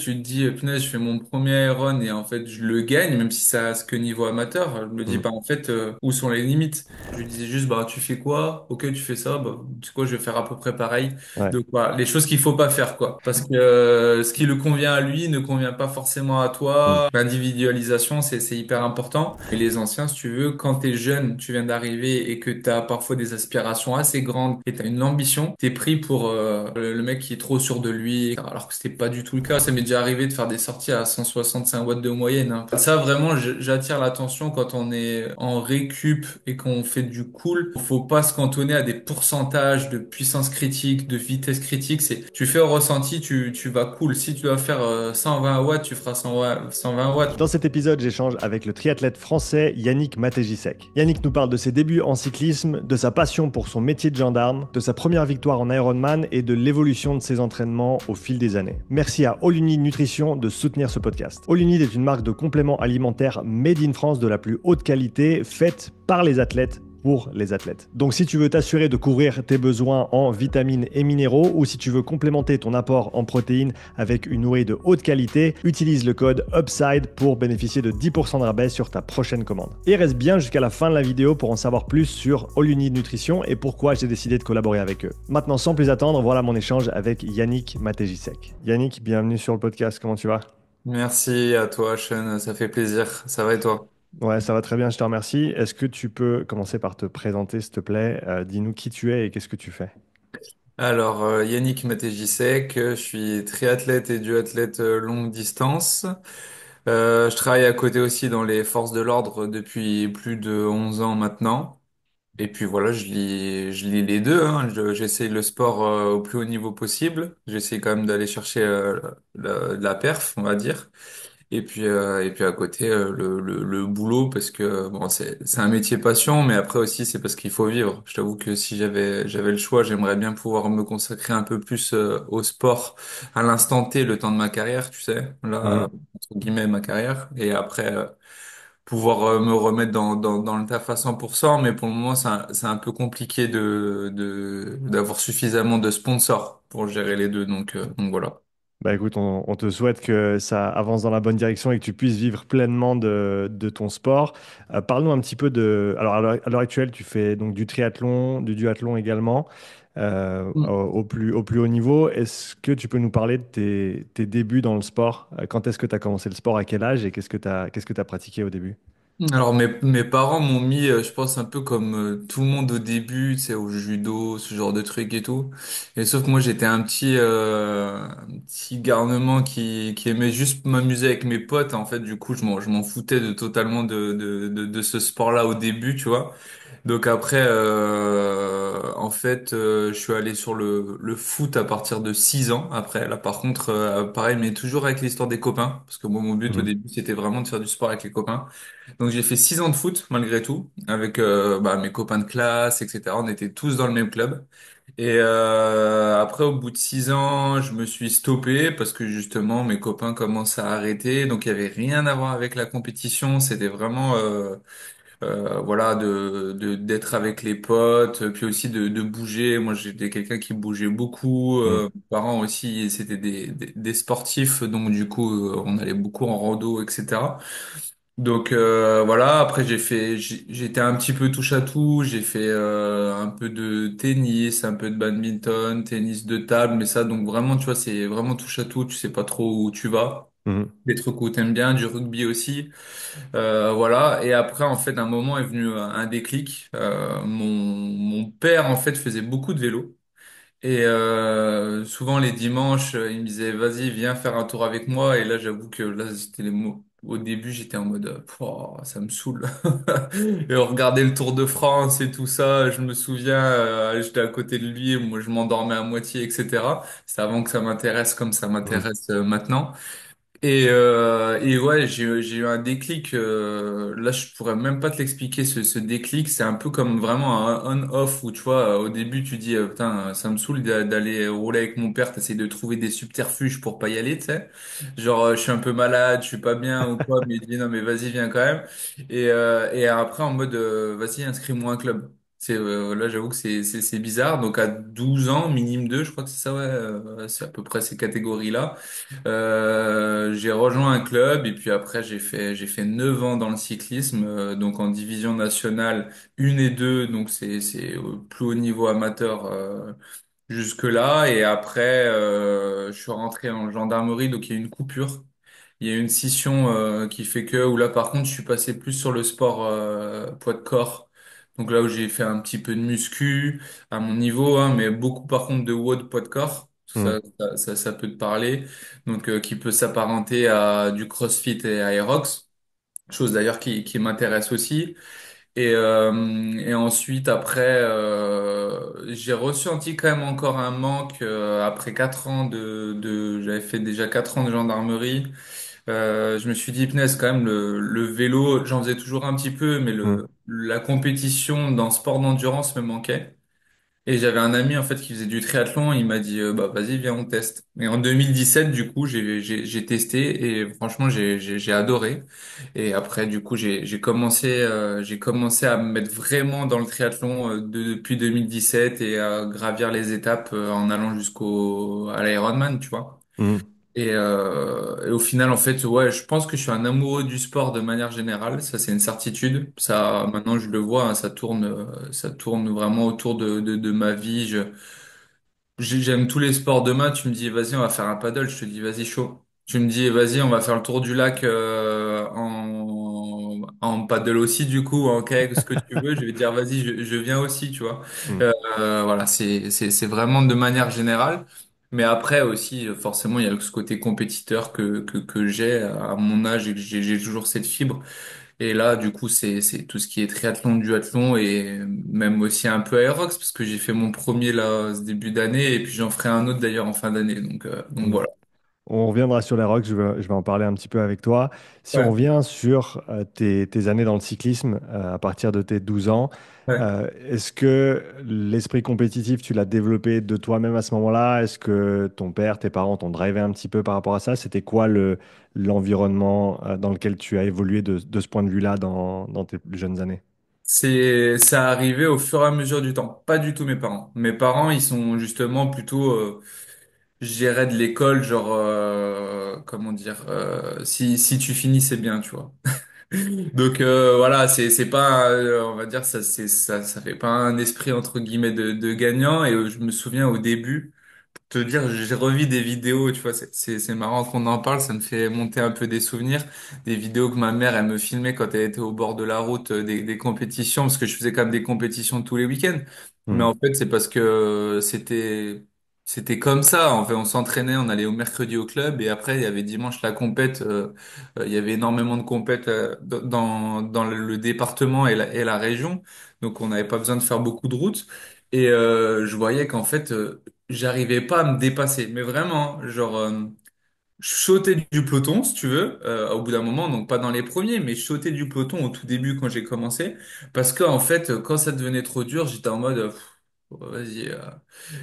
tu te dis, punaise, je fais mon premier Iron et en fait, je le gagne, même si ça reste que niveau amateur. Je me dis, Mhm. bah, en fait, où sont les limites? Je lui disais juste, bah, tu fais quoi? Ok, tu fais ça, bah, tu sais quoi, je vais faire à peu près pareil. Ouais. Donc, voilà, les choses qu'il faut pas faire, quoi. Parce que ce qui le convient à lui ne convient pas forcément à Mhm. toi. L'individualisation, c'est hyper important. Et les anciens, si tu veux, quand t'es jeune, tu viens d'arriver et que t'as parfois des aspirations assez grandes et t'as une ambition, t'es pris pour le mec qui est trop sûr de lui, alors que c'était pas du tout le cas. Ça m'est déjà arrivé de faire des sorties à 165 watts de moyenne, hein. Ça, vraiment, j'attire l'attention quand on est en récup et qu'on fait du cool. Faut pas se cantonner à des pourcentages de puissance critique, de vitesse critique. Tu fais au ressenti, tu vas cool. Si tu dois faire 120 watts, tu feras 120 watts. Dans cet épisode, j'échange avec le triathlète français Yannick Matejisek. Yannick nous parle de ses débuts en cyclisme, de sa passion pour son métier de gendarme, de sa première victoire en Ironman et de l'évolution de ses entraînements au fil des années. Merci à All You Need Nutrition de soutenir ce podcast. All You Need est une marque de compléments alimentaires made in France de la plus haute qualité, faite par les athlètes pour les athlètes. Donc si tu veux t'assurer de couvrir tes besoins en vitamines et minéraux ou si tu veux complémenter ton apport en protéines avec une whey de haute qualité, utilise le code UPSIDE pour bénéficier de 10% de rabais sur ta prochaine commande. Et reste bien jusqu'à la fin de la vidéo pour en savoir plus sur All You Need Nutrition et pourquoi j'ai décidé de collaborer avec eux. Maintenant, sans plus attendre, voilà mon échange avec Yannick Matejisek. Yannick, bienvenue sur le podcast, comment tu vas? Merci à toi, Sean. Ça fait plaisir. Ça va et toi? Ouais, ça va très bien, je te remercie. Est-ce que tu peux commencer par te présenter, s'il te plaît? Dis-nous qui tu es et qu'est-ce que tu fais. Alors, Yannick Matejisek, je suis triathlète et duathlète longue distance. Je travaille à côté aussi dans les forces de l'ordre depuis plus de 11 ans maintenant. Et puis voilà, je lis les deux, hein. J'essaye le sport au plus haut niveau possible. J'essaye quand même d'aller chercher la perf, on va dire. Et puis à côté, le boulot, parce que bon, c'est un métier passion, mais après aussi, c'est parce qu'il faut vivre. Je t'avoue que si j'avais le choix, j'aimerais bien pouvoir me consacrer un peu plus au sport à l'instant T, le temps de ma carrière, tu sais, là, Mhm. entre guillemets, ma carrière. Et après, pouvoir me remettre dans le taf à 100%, mais pour le moment, c'est un peu compliqué d'avoir suffisamment de sponsors pour gérer les deux, donc voilà. Bah écoute, on te souhaite que ça avance dans la bonne direction et que tu puisses vivre pleinement de ton sport. Parle-nous un petit peu de... Alors à l'heure actuelle, tu fais donc du triathlon, du duathlon également, au plus haut niveau. Est-ce que tu peux nous parler de tes débuts dans le sport? Quand est-ce que tu as commencé le sport? À quel âge? Et qu'est-ce que tu as pratiqué au début? Alors mes parents m'ont mis, je pense un peu comme tout le monde au début, tu sais, au judo, ce genre de trucs et tout. Et sauf que moi j'étais un petit garnement qui aimait juste m'amuser avec mes potes. En fait, du coup, je m'en foutais de totalement de ce sport-là au début, tu vois. Donc après, en fait, je suis allé sur le foot à partir de 6 ans. Après, là, par contre, pareil, mais toujours avec l'histoire des copains, parce que moi, mon but au Mhm. début, c'était vraiment de faire du sport avec les copains. Donc j'ai fait 6 ans de foot malgré tout, avec bah, mes copains de classe, etc. On était tous dans le même club. Et après, au bout de 6 ans, je me suis stoppé parce que justement, mes copains commencent à arrêter. Donc il y avait rien à voir avec la compétition. C'était vraiment voilà d'être avec les potes, puis aussi de bouger. Moi, j'étais quelqu'un qui bougeait beaucoup. Mhm. Mes parents aussi, c'était des sportifs, donc du coup, on allait beaucoup en rando, etc. Donc voilà, après j'étais un petit peu touche à tout, j'ai fait un peu de tennis, un peu de badminton, tennis de table, mais ça donc vraiment tu vois c'est vraiment touche à tout, tu sais pas trop où tu vas. Mhm. Des trucs où t'aimes bien, du rugby aussi, voilà. Et après en fait un moment est venu un déclic. Mon père en fait faisait beaucoup de vélo. Et souvent les dimanches, il me disait, vas-y, viens faire un tour avec moi. Et là, j'avoue que là, c'était les mots. Au début, j'étais en mode, pouah, ça me saoule. Et regarder le Tour de France et tout ça, je me souviens, j'étais à côté de lui, moi, je m'endormais à moitié, etc. C'est avant que ça m'intéresse comme ça Mhm. m'intéresse maintenant. Et ouais, j'ai eu un déclic. Là, je pourrais même pas te l'expliquer. Ce déclic, c'est un peu comme vraiment un on-off où tu vois, au début, tu dis putain, ça me saoule d'aller rouler avec mon père. T'essayes de trouver des subterfuges pour pas y aller, tu sais. Genre, je suis un peu malade, je suis pas bien ou quoi, mais il dit non, mais vas-y, viens quand même. Et après, en mode, vas-y, inscris-moi un club. Là, j'avoue que c'est bizarre. Donc, à 12 ans, minime 2 je crois que c'est ça, ouais. C'est à peu près ces catégories-là. J'ai rejoint un club et puis après, j'ai fait 9 ans dans le cyclisme, donc en division nationale 1 et 2 donc c'est au plus haut niveau amateur, jusque-là. Et après, je suis rentré en gendarmerie, donc il y a eu une coupure. Il y a eu une scission qui fait que, où là par contre, je suis passé plus sur le sport poids de corps. Donc là où j'ai fait un petit peu de muscu à mon niveau, hein, mais beaucoup par contre de WOD poids de corps. Hmm. Ça peut te parler. Donc qui peut s'apparenter à du CrossFit et Aerox. Chose d'ailleurs qui m'intéresse aussi. Et ensuite, après, j'ai ressenti quand même encore un manque après 4 ans j'avais fait déjà 4 ans de gendarmerie. Je me suis dit, punaise, quand même, le vélo, j'en faisais toujours un petit peu, mais Hmm. la compétition dans le sport d'endurance me manquait. Et j'avais un ami, en fait, qui faisait du triathlon. Il m'a dit, bah, vas-y, viens, on teste. Et en 2017, du coup, j'ai testé et franchement, j'ai adoré. Et après, du coup, j'ai commencé à me mettre vraiment dans le triathlon depuis 2017 et à gravir les étapes en allant à l'Ironman, tu vois. Hmm. Et au final, en fait, ouais, je pense que je suis un amoureux du sport de manière générale. Ça, c'est une certitude. Ça, maintenant, je le vois, hein, ça tourne vraiment autour de ma vie. J'aime tous les sports. Demain, tu me dis, vas-y, on va faire un paddle. Je te dis, vas-y, chaud. Tu me dis, vas-y, on va faire le tour du lac en paddle aussi, du coup, en kayak, ce que tu veux. Je vais dire, vas-y, je viens aussi, tu vois. Hmm. Voilà, c'est vraiment de manière générale. Mais après aussi, forcément, il y a ce côté compétiteur que j'ai à mon âge et que j'ai toujours cette fibre. Et là, du coup, c'est tout ce qui est triathlon, duathlon et même aussi un peu aérox parce que j'ai fait mon premier là ce début d'année et puis j'en ferai un autre d'ailleurs en fin d'année. Donc Hmm. voilà. On reviendra sur les rocks, je vais en parler un petit peu avec toi. Si on Ouais, revient sur tes années dans le cyclisme, à partir de tes 12 ans, ouais. est-ce que l'esprit compétitif, tu l'as développé de toi-même à ce moment-là? Est-ce que ton père, tes parents t'ont drivé un petit peu par rapport à ça? C'était quoi l'environnement dans lequel tu as évolué de ce point de vue-là dans tes plus jeunes années? Ça arrivé au fur et à mesure du temps. Pas du tout mes parents. Mes parents, ils sont justement plutôt gérer de l'école, genre comment dire, si tu finis, c'est bien, tu vois. Donc voilà, c'est pas, on va dire ça fait pas un esprit entre guillemets de gagnant. Et je me souviens au début te dire, j'ai revu des vidéos, tu vois, c'est marrant qu'on en parle, ça me fait monter un peu des souvenirs, des vidéos que ma mère, elle me filmait quand elle était au bord de la route, des compétitions, parce que je faisais quand même des compétitions tous les week-ends. Mais Hmm. en fait, c'est parce que c'était comme ça. En fait, on s'entraînait, on allait au mercredi au club, et après, il y avait dimanche la compète. Il y avait énormément de compètes dans le département et la région, donc on n'avait pas besoin de faire beaucoup de routes. Et je voyais qu'en fait, j'arrivais pas à me dépasser, mais vraiment, genre, je sautais du peloton, si tu veux, au bout d'un moment, donc pas dans les premiers, mais je sautais du peloton au tout début quand j'ai commencé, parce que en fait, quand ça devenait trop dur, j'étais en mode, vas-y,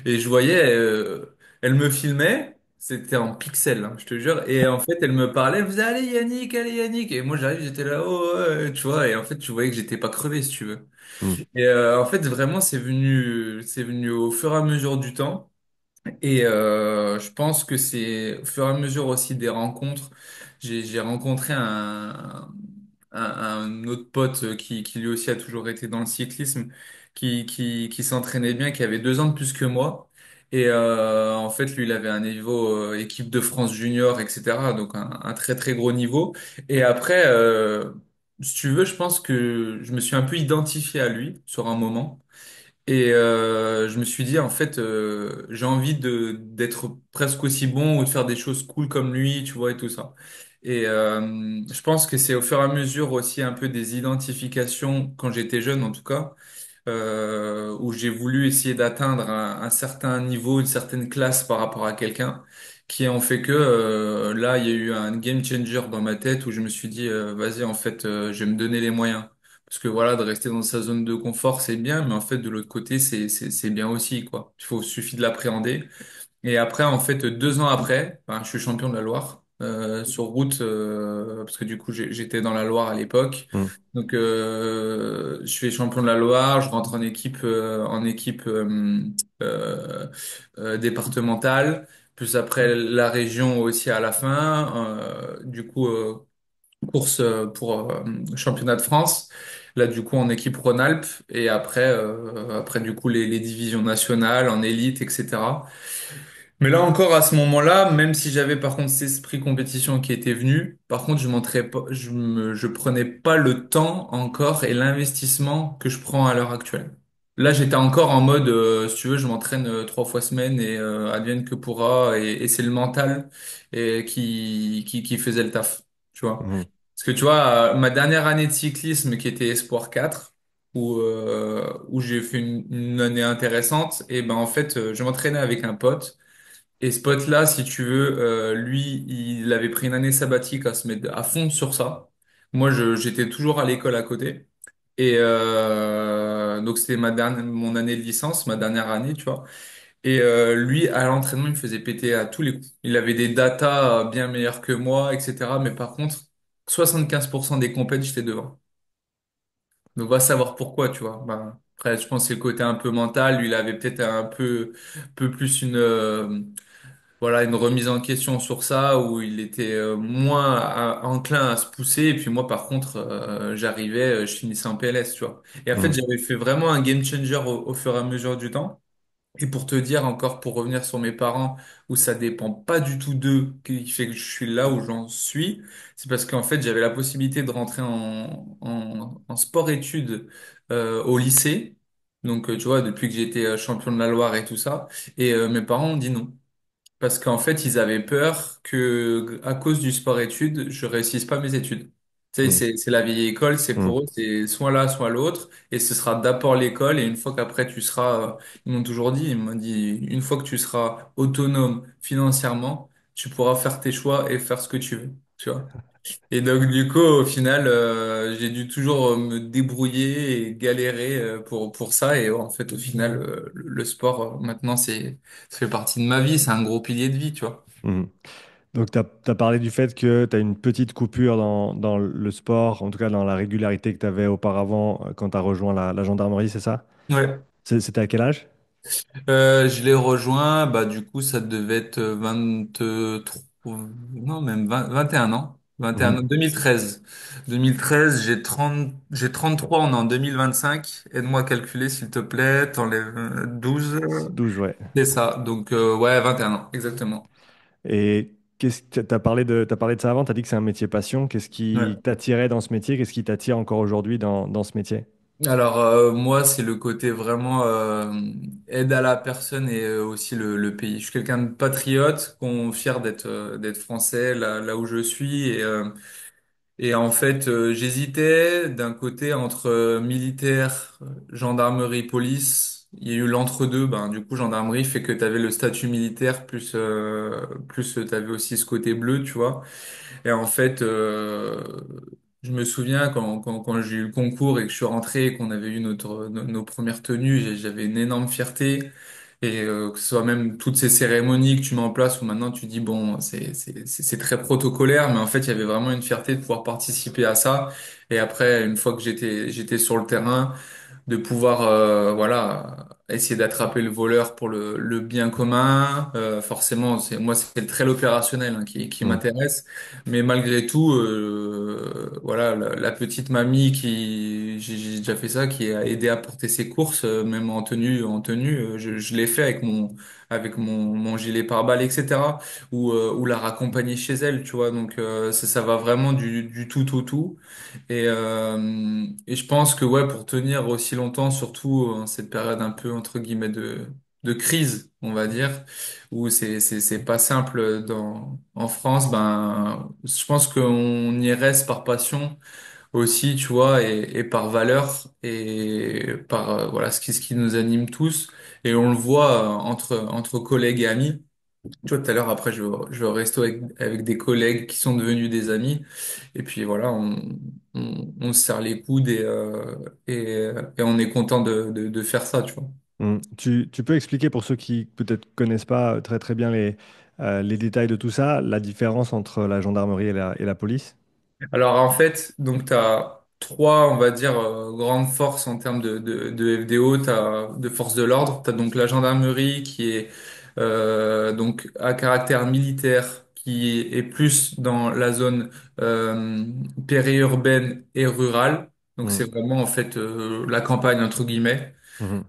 et je voyais, elle me filmait, c'était en pixels, hein, je te jure, et en fait, elle me parlait, elle me faisait, allez Yannick, et moi j'arrive, j'étais là, oh, ouais, tu vois, et en fait, tu voyais que j'étais pas crevé, si tu veux. Hmm. Et en fait, vraiment, c'est venu au fur et à mesure du temps. Et je pense que c'est au fur et à mesure aussi des rencontres. J'ai rencontré un autre pote qui lui aussi a toujours été dans le cyclisme, qui s'entraînait bien, qui avait 2 ans de plus que moi. Et en fait, lui, il avait un niveau équipe de France junior, etc. Donc un très très gros niveau. Et après, si tu veux, je pense que je me suis un peu identifié à lui sur un moment. Et je me suis dit, en fait, j'ai envie d'être presque aussi bon ou de faire des choses cool comme lui, tu vois, et tout ça. Et je pense que c'est au fur et à mesure aussi un peu des identifications, quand j'étais jeune en tout cas, où j'ai voulu essayer d'atteindre un certain niveau, une certaine classe par rapport à quelqu'un, qui ont fait que là, il y a eu un game changer dans ma tête où je me suis dit, vas-y, en fait, je vais me donner les moyens. Parce que voilà, de rester dans sa zone de confort, c'est bien, mais en fait, de l'autre côté, c'est bien aussi, quoi. Suffit de l'appréhender. Et après, en fait, 2 ans après, ben, je suis champion de la Loire. sur route, parce que du coup j'étais dans la Loire à l'époque. Hmm. Donc je fais champion de la Loire, je rentre euh, départementale, plus après la région aussi à la fin. Du coup course pour championnat de France. Là du coup en équipe Rhône-Alpes et après du coup les divisions nationales en élite, etc. Mais là encore, à ce moment-là, même si j'avais par contre cet esprit compétition qui était venu, par contre, je prenais pas le temps encore et l'investissement que je prends à l'heure actuelle. Là, j'étais encore en mode, si tu veux, je m'entraîne 3 fois semaine et advienne que pourra, et c'est le mental qui faisait le taf, tu vois. Hmm. Parce que tu vois, ma dernière année de cyclisme qui était Espoir 4, où j'ai fait une année intéressante, et ben en fait, je m'entraînais avec un pote. Et ce pote-là, si tu veux, lui, il avait pris une année sabbatique à se mettre à fond sur ça. Moi, j'étais toujours à l'école à côté. Et donc, c'était mon année de licence, ma dernière année, tu vois. Et lui, à l'entraînement, il me faisait péter à tous les coups. Il avait des datas bien meilleures que moi, etc. Mais par contre, 75% des compètes, j'étais devant. Donc, va savoir pourquoi, tu vois. Ben, après, je pense que c'est le côté un peu mental. Lui, il avait peut-être peu plus voilà, une remise en question sur ça où il était moins enclin à se pousser. Et puis moi, par contre, j'arrivais, je finissais en PLS, tu vois. Et en fait, Hmm. j'avais fait vraiment un game changer au fur et à mesure du temps. Et pour te dire encore, pour revenir sur mes parents, où ça dépend pas du tout d'eux qui fait que je suis là où j'en suis, c'est parce qu'en fait, j'avais la possibilité de rentrer en sport-études au lycée. Donc, tu vois, depuis que j'étais champion de la Loire et tout ça. Et mes parents ont dit non. Parce qu'en fait, ils avaient peur que, à cause du sport-études, je réussisse pas mes études. Tu sais, Hmm. c'est la vieille école, c'est Hmm. pour eux, c'est soit l'un, soit l'autre, et ce sera d'abord l'école, et une fois qu'après tu seras, ils m'ont toujours dit, ils m'ont dit, une fois que tu seras autonome financièrement, tu pourras faire tes choix et faire ce que tu veux, tu vois. Et donc, du coup, au final, j'ai dû toujours me débrouiller et galérer pour ça. Et en fait, au final, le sport, maintenant, ça fait partie de ma vie. C'est un gros pilier de vie, tu vois. Hmm. Donc, tu as parlé du fait que tu as une petite coupure dans le sport, en tout cas dans la régularité que tu avais auparavant quand tu as rejoint la gendarmerie, c'est ça? Ouais. C'était à quel âge? Je l'ai rejoint, bah, du coup, ça devait être 23, non, même 20 21 ans. 21 ans, Mhm. 2013. 2013, j'ai 33, on est en 2025. Aide-moi à calculer, s'il te plaît. T'enlèves 12. 12, ouais. C'est ça, donc ouais, 21 ans, exactement. Et t'as parlé de ça avant, tu as dit que c'est un métier passion. Qu'est-ce qui Ouais. t'attirait dans ce métier? Qu'est-ce qui t'attire encore aujourd'hui dans ce métier? Alors moi, c'est le côté vraiment aide à la personne et aussi le pays. Je suis quelqu'un de patriote, fier d'être français là où je suis et en fait j'hésitais d'un côté entre militaire, gendarmerie, police. Il y a eu l'entre-deux. Ben du coup gendarmerie fait que tu avais le statut militaire plus tu avais aussi ce côté bleu, tu vois. Et en fait, je me souviens quand j'ai eu le concours et que je suis rentré et qu'on avait eu nos premières tenues, j'avais une énorme fierté. Et que ce soit même toutes ces cérémonies que tu mets en place où maintenant tu dis, bon, c'est très protocolaire, mais en fait, il y avait vraiment une fierté de pouvoir participer à ça. Et après, une fois que j'étais sur le terrain, de pouvoir voilà essayer d'attraper le voleur pour le bien commun. Forcément, c'est très l'opérationnel hein, qui Hmm. m'intéresse, mais malgré tout, voilà la petite mamie qui j'ai déjà fait ça, qui a aidé à porter ses courses, même en tenue, je l'ai fait avec mon gilet pare-balles, etc. Ou la raccompagner chez elle, tu vois. Donc ça va vraiment du tout au tout. Et je pense que ouais, pour tenir aussi longtemps, surtout en cette période un peu entre guillemets de crise, on va dire, où c'est pas simple en France, ben je pense qu'on y reste par passion aussi, tu vois, et par valeur et par voilà ce qui nous anime tous. Et on le voit entre collègues et amis. Tu vois, tout à l'heure, après, je vais au resto avec des collègues qui sont devenus des amis. Et puis voilà, on se serre les coudes et on est content de faire ça, tu vois. Hmm. Tu peux expliquer pour ceux qui peut-être connaissent pas très très bien les détails de tout ça, la différence entre la gendarmerie et la police? Alors en fait, donc tu as trois, on va dire, grandes forces en termes de FDO. Tu as de forces de l'ordre. Tu as donc la gendarmerie qui est donc à caractère militaire, qui est plus dans la zone euh, périurbaine et rurale. Donc c'est Mhm. vraiment en fait la campagne entre guillemets. Mhm.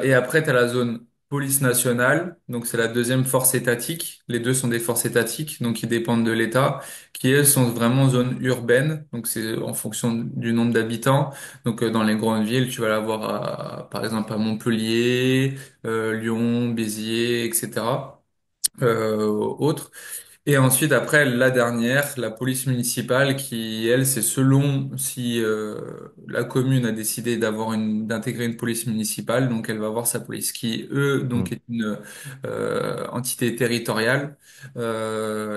Et après, tu as la zone police nationale, donc c'est la deuxième force étatique. Les deux sont des forces étatiques, donc qui dépendent de l'État, qui elles sont vraiment zone urbaine, donc c'est en fonction du nombre d'habitants. Donc dans les grandes villes, tu vas l'avoir par exemple à Montpellier, Lyon, Béziers, etc. Autres. Et ensuite, après, la dernière, la police municipale, qui, elle, c'est selon si la commune a décidé d'intégrer une police municipale, donc elle va avoir sa police, qui, eux, donc Mhm. est une entité territoriale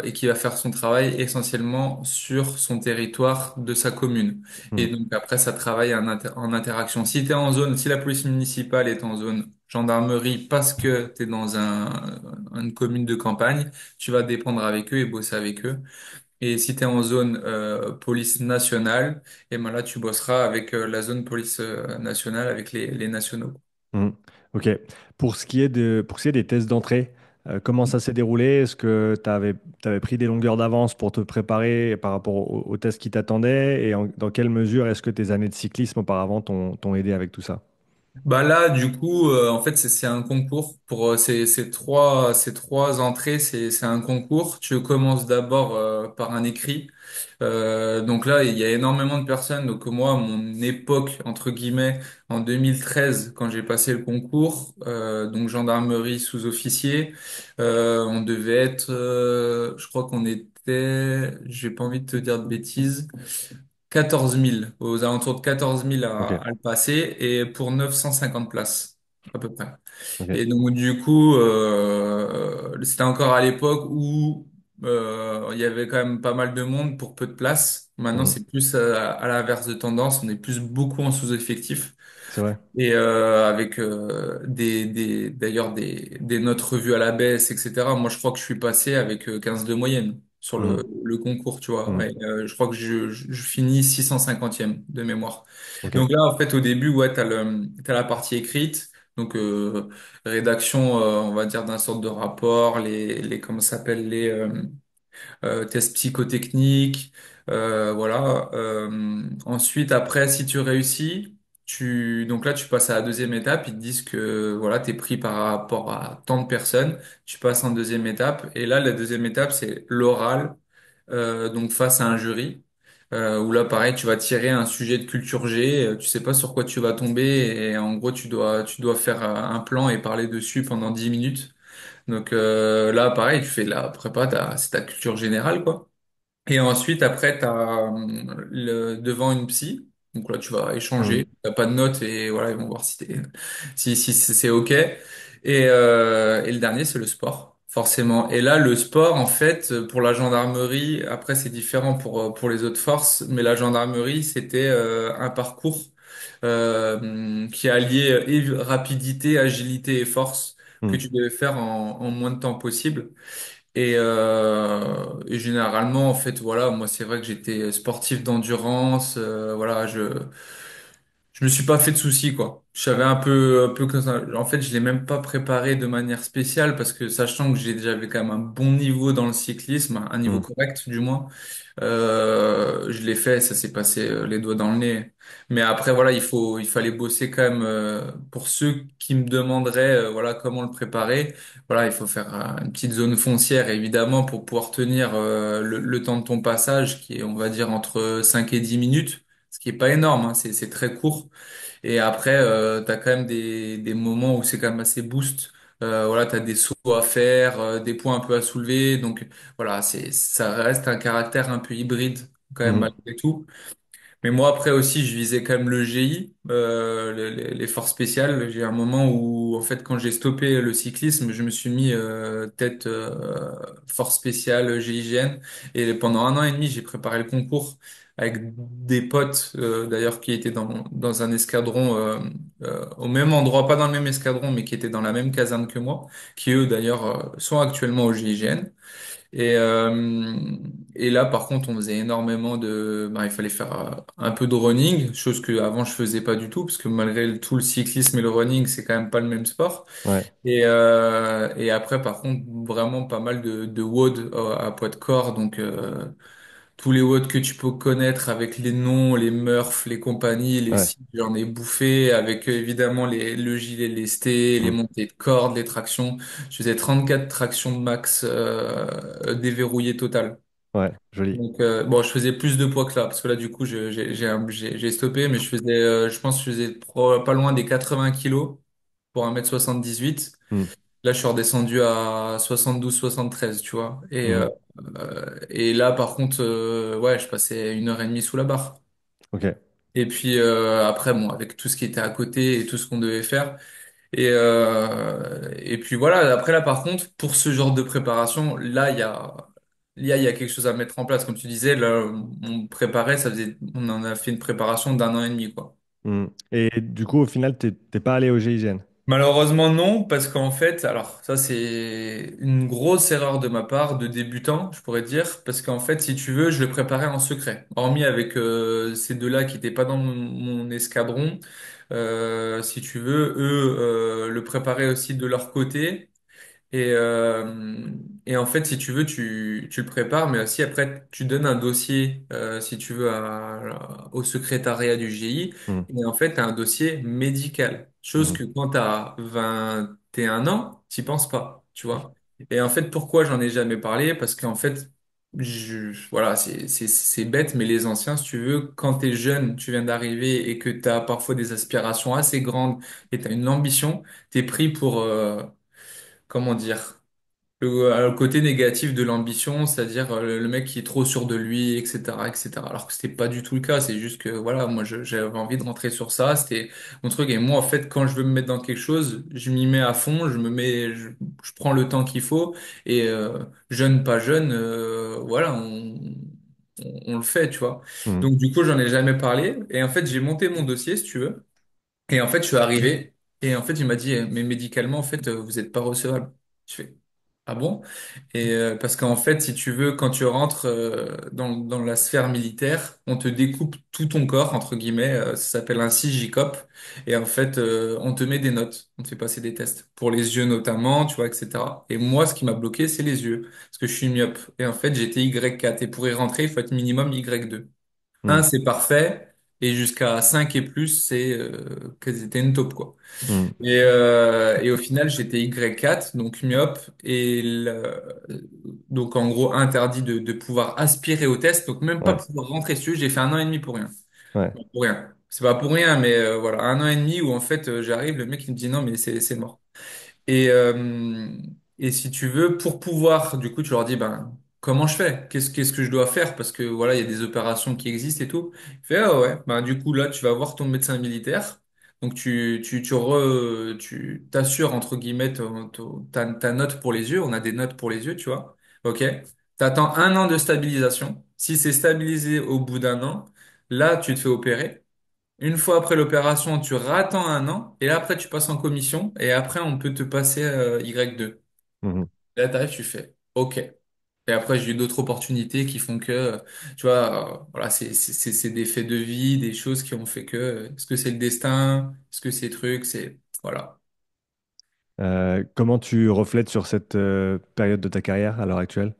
et qui va faire son travail essentiellement sur son territoire de sa commune. Et Mhm. donc après, ça travaille en interaction. Si la police municipale est en zone gendarmerie parce que tu es dans une commune de campagne, tu vas dépendre avec eux et bosser avec eux. Et si tu es en zone police nationale, et ben là, tu bosseras avec la zone police nationale, avec les nationaux. Mhm. Ok. Pour ce qui est des tests d'entrée, comment ça s'est déroulé? Est-ce que tu avais pris des longueurs d'avance pour te préparer par rapport aux tests qui t'attendaient? Et dans quelle mesure est-ce que tes années de cyclisme auparavant t'ont aidé avec tout ça? Bah là, du coup, en fait, c'est un concours pour ces trois entrées, c'est un concours. Tu commences d'abord par un écrit. Donc là, il y a énormément de personnes. Donc moi, à mon époque, entre guillemets, en 2013, quand j'ai passé le concours, donc gendarmerie sous-officier, on devait être, je crois qu'on était, j'ai pas envie de te dire de bêtises, 14 000, aux alentours de 14 000 Ok. à le passer, et pour 950 places, à peu près. Ok. Et donc, du coup, c'était encore à l'époque où il y avait quand même pas mal de monde pour peu de places. Maintenant, Mhm. c'est plus à l'inverse de tendance, on est plus beaucoup en sous-effectif. C'est vrai. Et avec d'ailleurs des notes revues à la baisse, etc. Moi, je crois que je suis passé avec 15 de moyenne sur Mhm. le concours, tu vois. Mhm. Et, je crois que je finis 650e de mémoire. Ok. Donc là, en fait, au début, ouais, t'as la partie écrite, donc rédaction, on va dire, d'un sorte de rapport, comment ça s'appelle, tests psychotechniques, voilà. Ensuite, après, si tu réussis, donc là, tu passes à la deuxième étape. Ils te disent que voilà, t'es pris par rapport à tant de personnes. Tu passes en deuxième étape. Et là, la deuxième étape, c'est l'oral, donc face à un jury. Où là, pareil, tu vas tirer un sujet de culture G, tu sais pas sur quoi tu vas tomber, et en gros, tu dois faire un plan et parler dessus pendant 10 minutes. Donc là, pareil, tu fais de la prépa, c'est ta culture générale, quoi. Et ensuite, après, devant une psy. Donc là, tu vas Mhm. échanger. T'as pas de notes et voilà, ils vont voir si c'est OK. Et le dernier, c'est le sport, forcément. Et là, le sport, en fait, pour la gendarmerie, après, c'est différent pour les autres forces, mais la gendarmerie, c'était un parcours qui alliait rapidité, agilité et force que Mhm. tu devais faire en moins de temps possible. Et généralement, en fait, voilà, moi, c'est vrai que j'étais sportif d'endurance. Voilà, je me suis pas fait de soucis, quoi. Je savais un peu que ça. En fait, je l'ai même pas préparé de manière spéciale parce que sachant que j'avais quand même un bon niveau dans le cyclisme, un niveau Mhm. correct du moins. Je l'ai fait, ça s'est passé les doigts dans le nez. Mais après, voilà, il fallait bosser quand même. Pour ceux qui me demanderaient, voilà, comment le préparer. Voilà, il faut faire une petite zone foncière, évidemment, pour pouvoir tenir le temps de ton passage, qui est, on va dire, entre 5 et 10 minutes, ce qui est pas énorme, hein, c'est très court. Et après, t'as quand même des moments où c'est quand même assez boost. Voilà, t'as des sauts à faire, des points un peu à soulever. Donc voilà, ça reste un caractère un peu hybride quand même Mhm. malgré tout. Mais moi, après aussi, je visais quand même le GI, les forces spéciales. J'ai un moment où, en fait, quand j'ai stoppé le cyclisme, je me suis mis tête force spéciale GIGN. Et pendant un an et demi, j'ai préparé le concours avec des potes, d'ailleurs, qui étaient dans un escadron au même endroit, pas dans le même escadron, mais qui étaient dans la même caserne que moi, qui eux, d'ailleurs, sont actuellement au GIGN. Et, euh, et là, par contre, on faisait énormément il fallait faire un peu de running, chose que avant je faisais pas du tout, parce que malgré tout le cyclisme et le running, c'est quand même pas le même sport. Ouais. Et après, par contre, vraiment pas mal de WOD à poids de corps, donc tous les WOD que tu peux connaître avec les noms, les Murph, les compagnies, les Ouais. sites, j'en ai bouffé, avec évidemment le gilet lesté, les Mm. montées de cordes, les tractions. Je faisais 34 tractions de max déverrouillées totales. Ouais, joli. Donc bon, je faisais plus de poids que là, parce que là du coup j'ai stoppé, mais je faisais, je pense que je faisais pas loin des 80 kilos pour 1m78. Mm. Là, je suis redescendu à 72-73, tu vois. Mhm. Et là, par contre, ouais, je passais 1 heure et demie sous la barre. Ok. Et puis après, bon, avec tout ce qui était à côté et tout ce qu'on devait faire. Et puis voilà, après là, par contre, pour ce genre de préparation, là, il y a quelque chose à mettre en place. Comme tu disais, là, on préparait, on en a fait une préparation d'un an et demi, quoi. Mm. Et du coup, au final, t'es pas allé au GIGN. Malheureusement non, parce qu'en fait, alors ça c'est une grosse erreur de ma part, de débutant, je pourrais dire, parce qu'en fait, si tu veux, je le préparais en secret, hormis avec ces deux-là qui n'étaient pas dans mon escadron. Si tu veux, eux le préparaient aussi de leur côté. Et, euh, et en fait, si tu veux, tu le prépares, mais aussi après, tu donnes un dossier, si tu veux, au secrétariat du GI. Mm. Et en fait, tu as un dossier médical. Chose Mhm. que quand tu as 21 ans, tu penses pas, tu vois. Et en fait, pourquoi j'en ai jamais parlé? Parce qu'en fait, voilà, c'est bête, mais les anciens, si tu veux, quand tu es jeune, tu viens d'arriver et que tu as parfois des aspirations assez grandes et tu as une ambition, tu es pris pour, comment dire? Le côté négatif de l'ambition, c'est-à-dire le mec qui est trop sûr de lui, etc., etc. Alors que c'était pas du tout le cas. C'est juste que voilà, moi j'avais envie de rentrer sur ça. C'était mon truc. Et moi, en fait, quand je veux me mettre dans quelque chose, je m'y mets à fond. Je prends le temps qu'il faut. Et jeune, pas jeune, voilà, on le fait, tu vois. Mm. Donc du coup, j'en ai jamais parlé. Et en fait, j'ai monté mon dossier, si tu veux. Et en fait, je suis arrivé. Et en fait, il m'a dit, mais médicalement, en fait, vous n'êtes pas recevable. Je fais, ah bon? Et parce qu'en fait, si tu veux, quand tu rentres dans la sphère militaire, on te découpe tout ton corps, entre guillemets, ça s'appelle un CIGICOP, et en fait, on te met des notes, on te fait passer des tests, pour les yeux notamment, tu vois, etc. Et moi, ce qui m'a bloqué, c'est les yeux, parce que je suis myope. Et en fait, j'étais Y4, et pour y rentrer, il faut être minimum Y2. Un, Mm. c'est parfait, et jusqu'à 5 et plus, c'est que c'était une taupe, quoi. Mm. Et au final, j'étais Y4, donc myope, donc en gros interdit de pouvoir aspirer au test, donc même pas Ouais. pouvoir rentrer dessus. J'ai fait un an et demi pour rien. Ouais. Pour rien. C'est pas pour rien, mais voilà, un an et demi où en fait j'arrive, le mec il me dit non, mais c'est mort. Et, euh, et si tu veux, pour pouvoir, du coup, tu leur dis, ben, comment je fais? Qu'est-ce que je dois faire? Parce que voilà, il y a des opérations qui existent et tout. Il fait, ah ouais, ben, du coup, là, tu vas voir ton médecin militaire. Donc, tu t'assures, entre guillemets, ta note pour les yeux. On a des notes pour les yeux, tu vois. OK? T'attends un an de stabilisation. Si c'est stabilisé au bout d'un an, là, tu te fais opérer. Une fois après l'opération, tu rattends un an et là après tu passes en commission et après on peut te passer Y2. Mhm. Et là t'arrives, tu fais OK. Et après j'ai eu d'autres opportunités qui font que tu vois voilà c'est des faits de vie, des choses qui ont fait que est-ce que c'est le destin, est-ce que c'est truc, c'est voilà. Comment tu reflètes sur cette période de ta carrière à l'heure actuelle?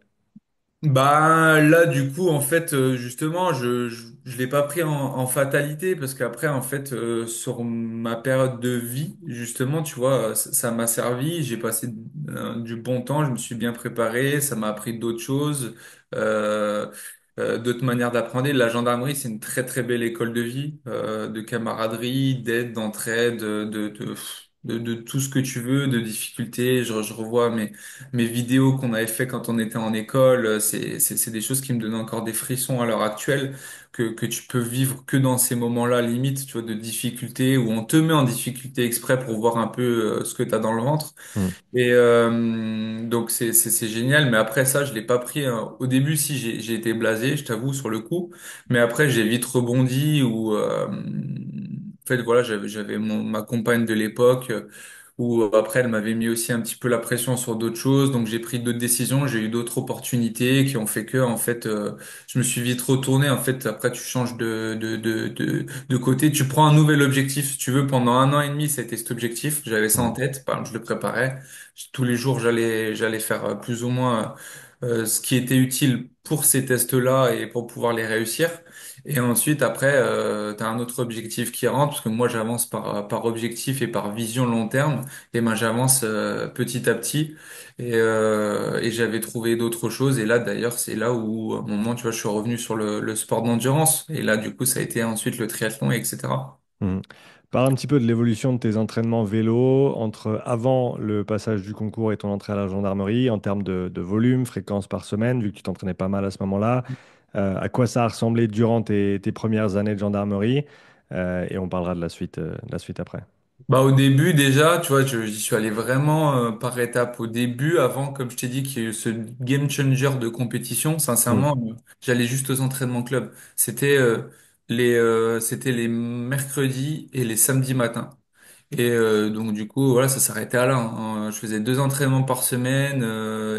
Bah là du coup en fait justement je l'ai pas pris en fatalité parce qu'après en fait sur ma période de vie justement tu vois ça m'a servi, j'ai passé du bon temps, je me suis bien préparé, ça m'a appris d'autres choses, euh, d'autres manières d'apprendre. La gendarmerie c'est une très très belle école de vie, de camaraderie, d'aide, d'entraide, de tout ce que tu veux, de difficultés. Je revois mes vidéos qu'on avait fait quand on était en école. C'est des choses qui me donnent encore des frissons à l'heure actuelle que tu peux vivre que dans ces moments-là, limite, tu vois, de difficulté, où on te met en difficulté exprès pour voir un peu ce que tu as dans le ventre. Mm. Et donc c'est génial, mais après ça je l'ai pas pris, hein. Au début si j'ai été blasé, je t'avoue sur le coup, mais après j'ai vite rebondi ou en fait voilà j'avais ma compagne de l'époque où après elle m'avait mis aussi un petit peu la pression sur d'autres choses, donc j'ai pris d'autres décisions, j'ai eu d'autres opportunités qui ont fait que en fait je me suis vite retourné. En fait après tu changes de côté, tu prends un nouvel objectif si tu veux. Pendant un an et demi c'était cet objectif, j'avais ça en Mm. tête, je le préparais. Tous les jours, j'allais faire plus ou moins ce qui était utile pour ces tests-là et pour pouvoir les réussir. Et ensuite, après, tu as un autre objectif qui rentre, parce que moi, j'avance par objectif et par vision long terme. Et ben, j'avance petit à petit. Et j'avais trouvé d'autres choses. Et là, d'ailleurs, c'est là où, à un moment, tu vois, je suis revenu sur le sport d'endurance. Et là, du coup, ça a été ensuite le triathlon, etc. Mm. Parle un petit peu de l'évolution de tes entraînements vélo entre avant le passage du concours et ton entrée à la gendarmerie en termes de volume, fréquence par semaine, vu que tu t'entraînais pas mal à ce moment-là. À quoi ça a ressemblé durant tes premières années de gendarmerie. Et on parlera de la suite après. Bah au début déjà, tu vois, j'y suis allé vraiment par étapes. Au début, avant, comme je t'ai dit, qu'il y a eu ce game changer de compétition, Mm. sincèrement, j'allais juste aux entraînements club. C'était les mercredis et les samedis matins. Et donc du coup, voilà, ça s'arrêtait à là, hein. Je faisais 2 entraînements par semaine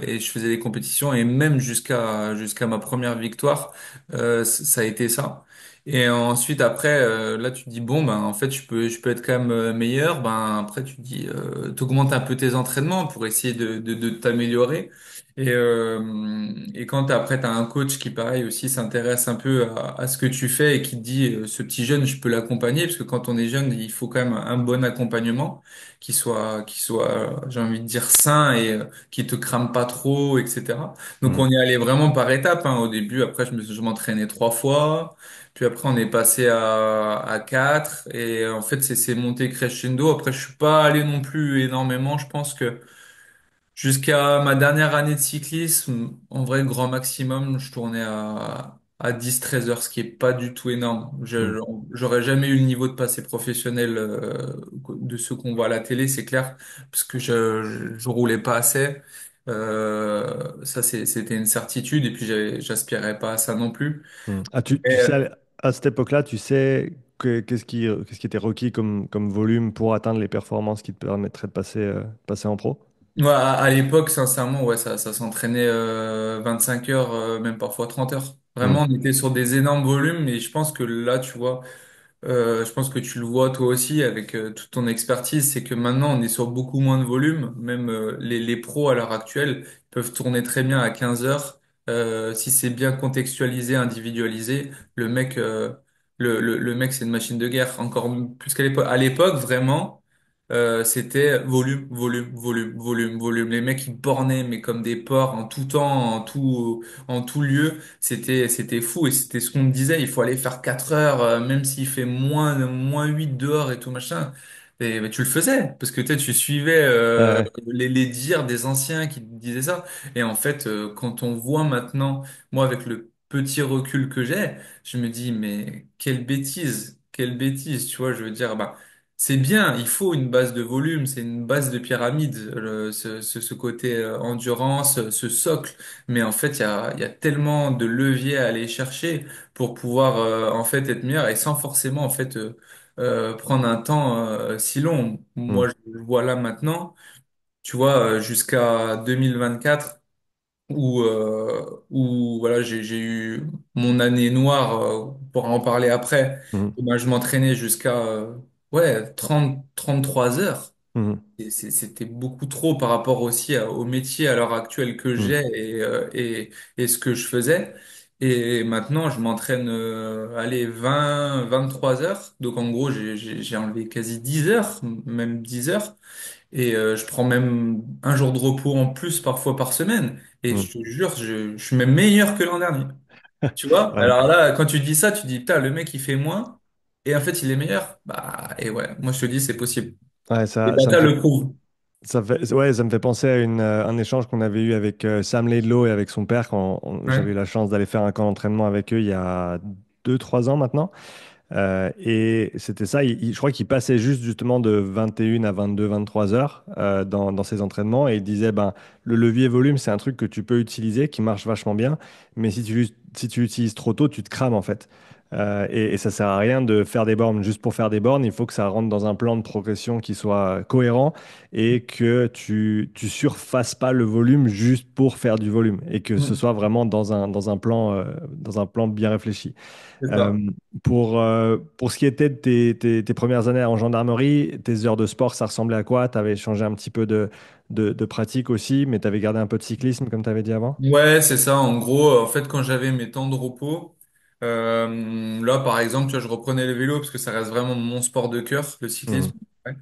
et je faisais des compétitions et même jusqu'à ma première victoire, ça a été ça. Et ensuite après, là tu te dis bon ben en fait je peux être quand même meilleur. Ben après tu te dis t'augmentes un peu tes entraînements pour essayer de t'améliorer. Et quand après t'as un coach qui pareil aussi s'intéresse un peu à ce que tu fais et qui te dit ce petit jeune je peux l'accompagner parce que quand on est jeune il faut quand même un bon accompagnement qui soit j'ai envie de dire sain et qui te crame pas trop, etc. Donc Mm. on y allait vraiment par étapes, hein. Au début après je m'entraînais 3 fois, puis après on est passé à 4 et en fait c'est monté crescendo. Après je suis pas allé non plus énormément. Je pense que jusqu'à ma dernière année de cyclisme, en vrai, grand maximum, je tournais à 10-13 heures, ce qui est pas du tout énorme. Mm. J'aurais jamais eu le niveau de passé professionnel de ceux qu'on voit à la télé, c'est clair, parce que je roulais pas assez. Ça, c'était une certitude, et puis j'aspirais pas à ça non plus. Mm. Ah, tu sais, à cette époque-là, tu sais qu'est-ce qui était requis comme volume pour atteindre les performances qui te permettraient de passer en pro? Ouais, à l'époque, sincèrement, ouais, ça s'entraînait 25 heures, même parfois 30 heures. Mm. Vraiment, on était sur des énormes volumes, et je pense que là, tu vois, je pense que tu le vois toi aussi avec toute ton expertise, c'est que maintenant, on est sur beaucoup moins de volume. Même les pros à l'heure actuelle peuvent tourner très bien à 15 heures. Si c'est bien contextualisé, individualisé, le mec, c'est une machine de guerre, encore plus qu'à l'époque. À l'époque, vraiment. C'était volume, volume, volume, volume, volume. Les mecs, ils bornaient, mais comme des porcs, en tout temps, en tout lieu. C'était fou. Et c'était ce qu'on me disait. Il faut aller faire 4 heures, même s'il fait moins 8 dehors et tout machin. Et mais tu le faisais. Parce que tu suivais, Ouais. les dires des anciens qui te disaient ça. Et en fait, quand on voit maintenant, moi, avec le petit recul que j'ai, je me dis, mais quelle bêtise, tu vois, je veux dire, bah, c'est bien, il faut une base de volume, c'est une base de pyramide, ce côté endurance, ce socle. Mais en fait, il y a tellement de leviers à aller chercher pour pouvoir en fait être meilleur et sans forcément en fait prendre un temps si long. Mm. Moi, je le vois là maintenant, tu vois, jusqu'à 2024 où voilà, j'ai eu mon année noire, on pourra en parler après. Mm. Et ben, je m'entraînais jusqu'à ouais, 33 heures. Mm. Et c'était beaucoup trop par rapport aussi au métier à l'heure actuelle que Mm. j'ai et ce que je faisais. Et maintenant, je m'entraîne, allez, 23 heures. Donc, en gros, j'ai enlevé quasi 10 heures, même 10 heures. Et je prends même un jour de repos en plus parfois par semaine. Et Mm. je te jure, je suis même meilleur que l'an dernier. Tu vois? Ouais. Alors là, quand tu dis ça, tu dis, putain, le mec, il fait moins. Et en fait, il est meilleur. Bah, et ouais, moi, je te dis, c'est possible. Ouais, Et ça, ça me Bata fait, le prouve. ouais, ça me fait penser à un échange qu'on avait eu avec Sam Laidlow et avec son père quand Ouais. j'avais eu la chance d'aller faire un camp d'entraînement avec eux il y a 2, 3 ans maintenant. Et c'était ça, je crois qu'il passait juste justement de 21 à 22, 23 heures dans ses entraînements et il disait, ben, le levier volume, c'est un truc que tu peux utiliser, qui marche vachement bien, mais si tu l'utilises trop tôt, tu te crames en fait. Et ça sert à rien de faire des bornes juste pour faire des bornes, il faut que ça rentre dans un plan de progression qui soit cohérent et que tu surfasses pas le volume juste pour faire du volume et que ce Mm. soit vraiment dans un plan bien réfléchi. C'est Euh, ça. pour ce qui était de tes premières années en gendarmerie, tes heures de sport, ça ressemblait à quoi? Tu avais changé un petit peu de pratique aussi, mais tu avais gardé un peu de cyclisme, comme tu avais dit avant? Ouais, c'est ça. En gros, en fait, quand j'avais mes temps de repos, là, par exemple, tu vois, je reprenais le vélo parce que ça reste vraiment mon sport de cœur, le cyclisme. Mhm. Ouais.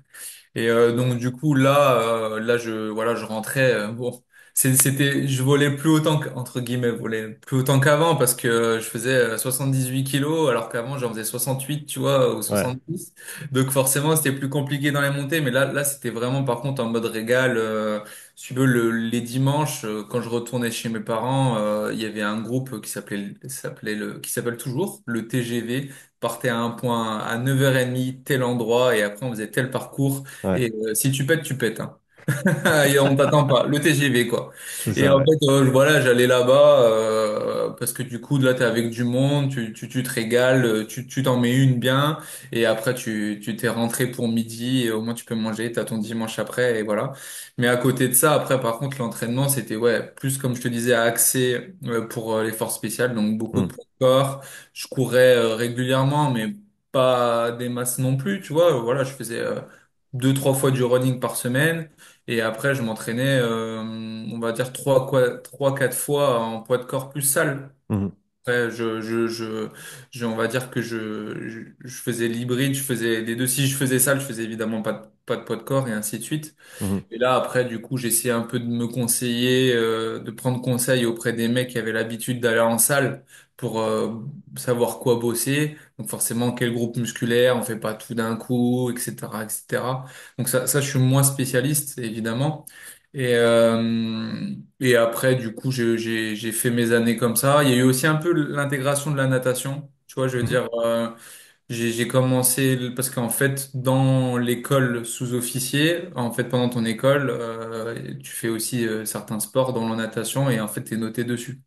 Et donc du coup là je rentrais bon je volais plus autant entre guillemets volais plus autant qu'avant parce que je faisais 78 kilos alors qu'avant j'en faisais 68 tu vois ou Ouais, 70 donc forcément c'était plus compliqué dans les montées mais là c'était vraiment par contre en mode régal si tu veux les dimanches quand je retournais chez mes parents il y avait un groupe qui s'appelle toujours le TGV partait à un point à 9h30 tel endroit et après on faisait tel parcours ouais, et si tu pètes, tu pètes, hein. Et on t'attend pas. Le TGV, quoi. c'est Et ça, en ouais. fait, voilà, j'allais là-bas parce que du coup, là, t'es avec du monde, tu te régales, tu t'en mets une bien, et après, tu t'es rentré pour midi, et au moins tu peux manger, t'as ton dimanche après, et voilà. Mais à côté de ça, après, par contre, l'entraînement, c'était ouais, plus comme je te disais, axé pour les forces spéciales, donc beaucoup de Mhm. poids de corps. Je courais régulièrement, mais pas des masses non plus, tu vois. Voilà, je faisais 2, 3 fois du running par semaine. Et après, je m'entraînais, on va dire 3, 4 fois en poids de corps plus sale. Mhm. Après, on va dire que je faisais l'hybride, je faisais les deux. Si je faisais ça, je faisais évidemment pas de poids de corps et ainsi de suite. Mhm. Et là, après, du coup, j'essayais un peu de me conseiller, de prendre conseil auprès des mecs qui avaient l'habitude d'aller en salle pour savoir quoi bosser. Donc forcément, quel groupe musculaire, on fait pas tout d'un coup, etc., etc. Donc ça, je suis moins spécialiste, évidemment. Et après, du coup, j'ai fait mes années comme ça. Il y a eu aussi un peu l'intégration de la natation. Tu vois, je veux Mhm. dire. J'ai commencé parce qu'en fait dans l'école sous-officier en fait pendant ton école tu fais aussi certains sports dont la natation et en fait t'es noté dessus.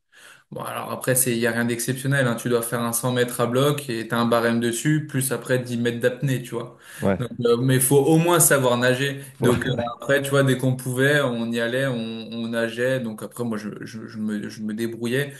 Bon alors après c'est il y a rien d'exceptionnel hein. Tu dois faire un 100 mètres à bloc et t'as un barème dessus plus après 10 mètres d'apnée tu vois. Ouais, Donc, mais il faut au moins savoir nager. ouais, Donc ouais. après tu vois dès qu'on pouvait on y allait on nageait donc après moi je me débrouillais.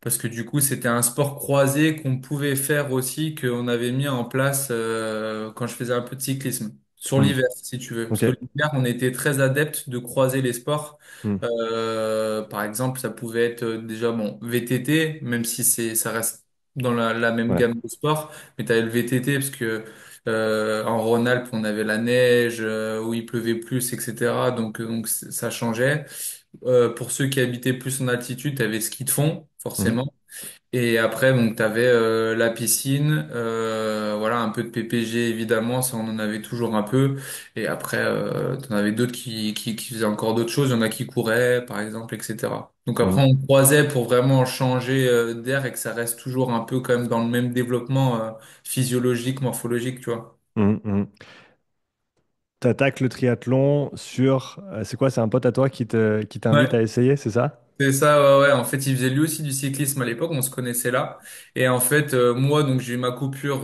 Parce que du coup, c'était un sport croisé qu'on pouvait faire aussi, qu'on avait mis en place quand je faisais un peu de cyclisme. Sur Mhm. l'hiver, si tu veux. Parce Ok. que l'hiver, on était très adeptes de croiser les sports. Mhm. Par exemple, ça pouvait être déjà bon VTT, même si ça reste dans la même Ouais. gamme de sports. Mais tu avais le VTT parce que en Rhône-Alpes, on avait la neige, où il pleuvait plus, etc. Donc ça changeait. Pour ceux qui habitaient plus en altitude, tu avais ski de fond, Mhm. forcément. Et après, donc, tu avais la piscine, voilà, un peu de PPG, évidemment, ça, on en avait toujours un peu. Et après, tu en avais d'autres qui faisaient encore d'autres choses. Il y en a qui couraient, par exemple, etc. Donc après, Mhm. on croisait pour vraiment changer d'air et que ça reste toujours un peu quand même dans le même développement physiologique, morphologique, tu vois. Mhm. Mhm. T'attaques le triathlon sur, c'est quoi, c'est un pote à toi qui t'invite à Ouais. essayer, c'est ça? C'est ça, ouais, ouais. En fait, il faisait lui aussi du cyclisme à l'époque, on se connaissait là. Et en fait, moi, donc j'ai eu ma coupure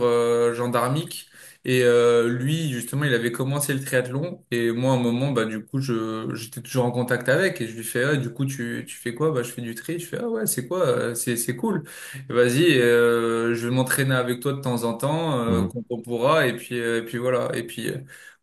gendarmique. Et lui, justement, il avait commencé le triathlon. Et moi, à un moment, bah, du coup, j'étais toujours en contact avec. Et je lui fais, ah, du coup, tu fais quoi? Bah, je fais du tri. Je fais, ah ouais, c'est quoi? C'est cool. Vas-y, je vais m'entraîner avec toi de temps en temps, Mhm. quand on pourra. Et puis voilà. Et puis,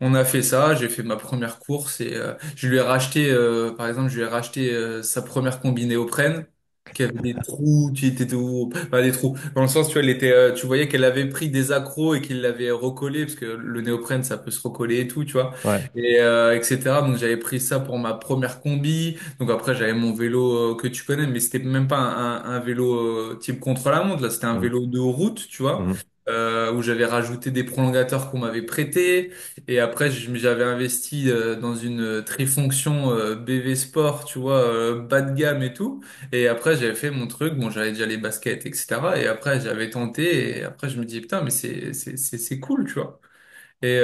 on a fait ça. J'ai fait ma première course et je lui ai racheté, par exemple, je lui ai racheté sa première combi néoprène qui avait des trous, qui étaient tout, pas des trous, dans le sens, tu vois, tu voyais qu'elle avait pris des accros et qu'il l'avait recollé parce que le néoprène, ça peut se recoller et tout, tu vois, Ouais. et etc. Donc j'avais pris ça pour ma première combi. Donc après j'avais mon vélo que tu connais, mais c'était même pas un vélo type contre la montre là, c'était un Mhm. vélo de route, tu vois. Mhm. où j'avais rajouté des prolongateurs qu'on m'avait prêtés. Et après, j'avais investi dans une trifonction BV Sport, tu vois, bas de gamme et tout. Et après, j'avais fait mon truc. Bon, j'avais déjà les baskets, etc. Et après, j'avais tenté. Et après, je me dis, putain, mais c'est cool, tu vois. Et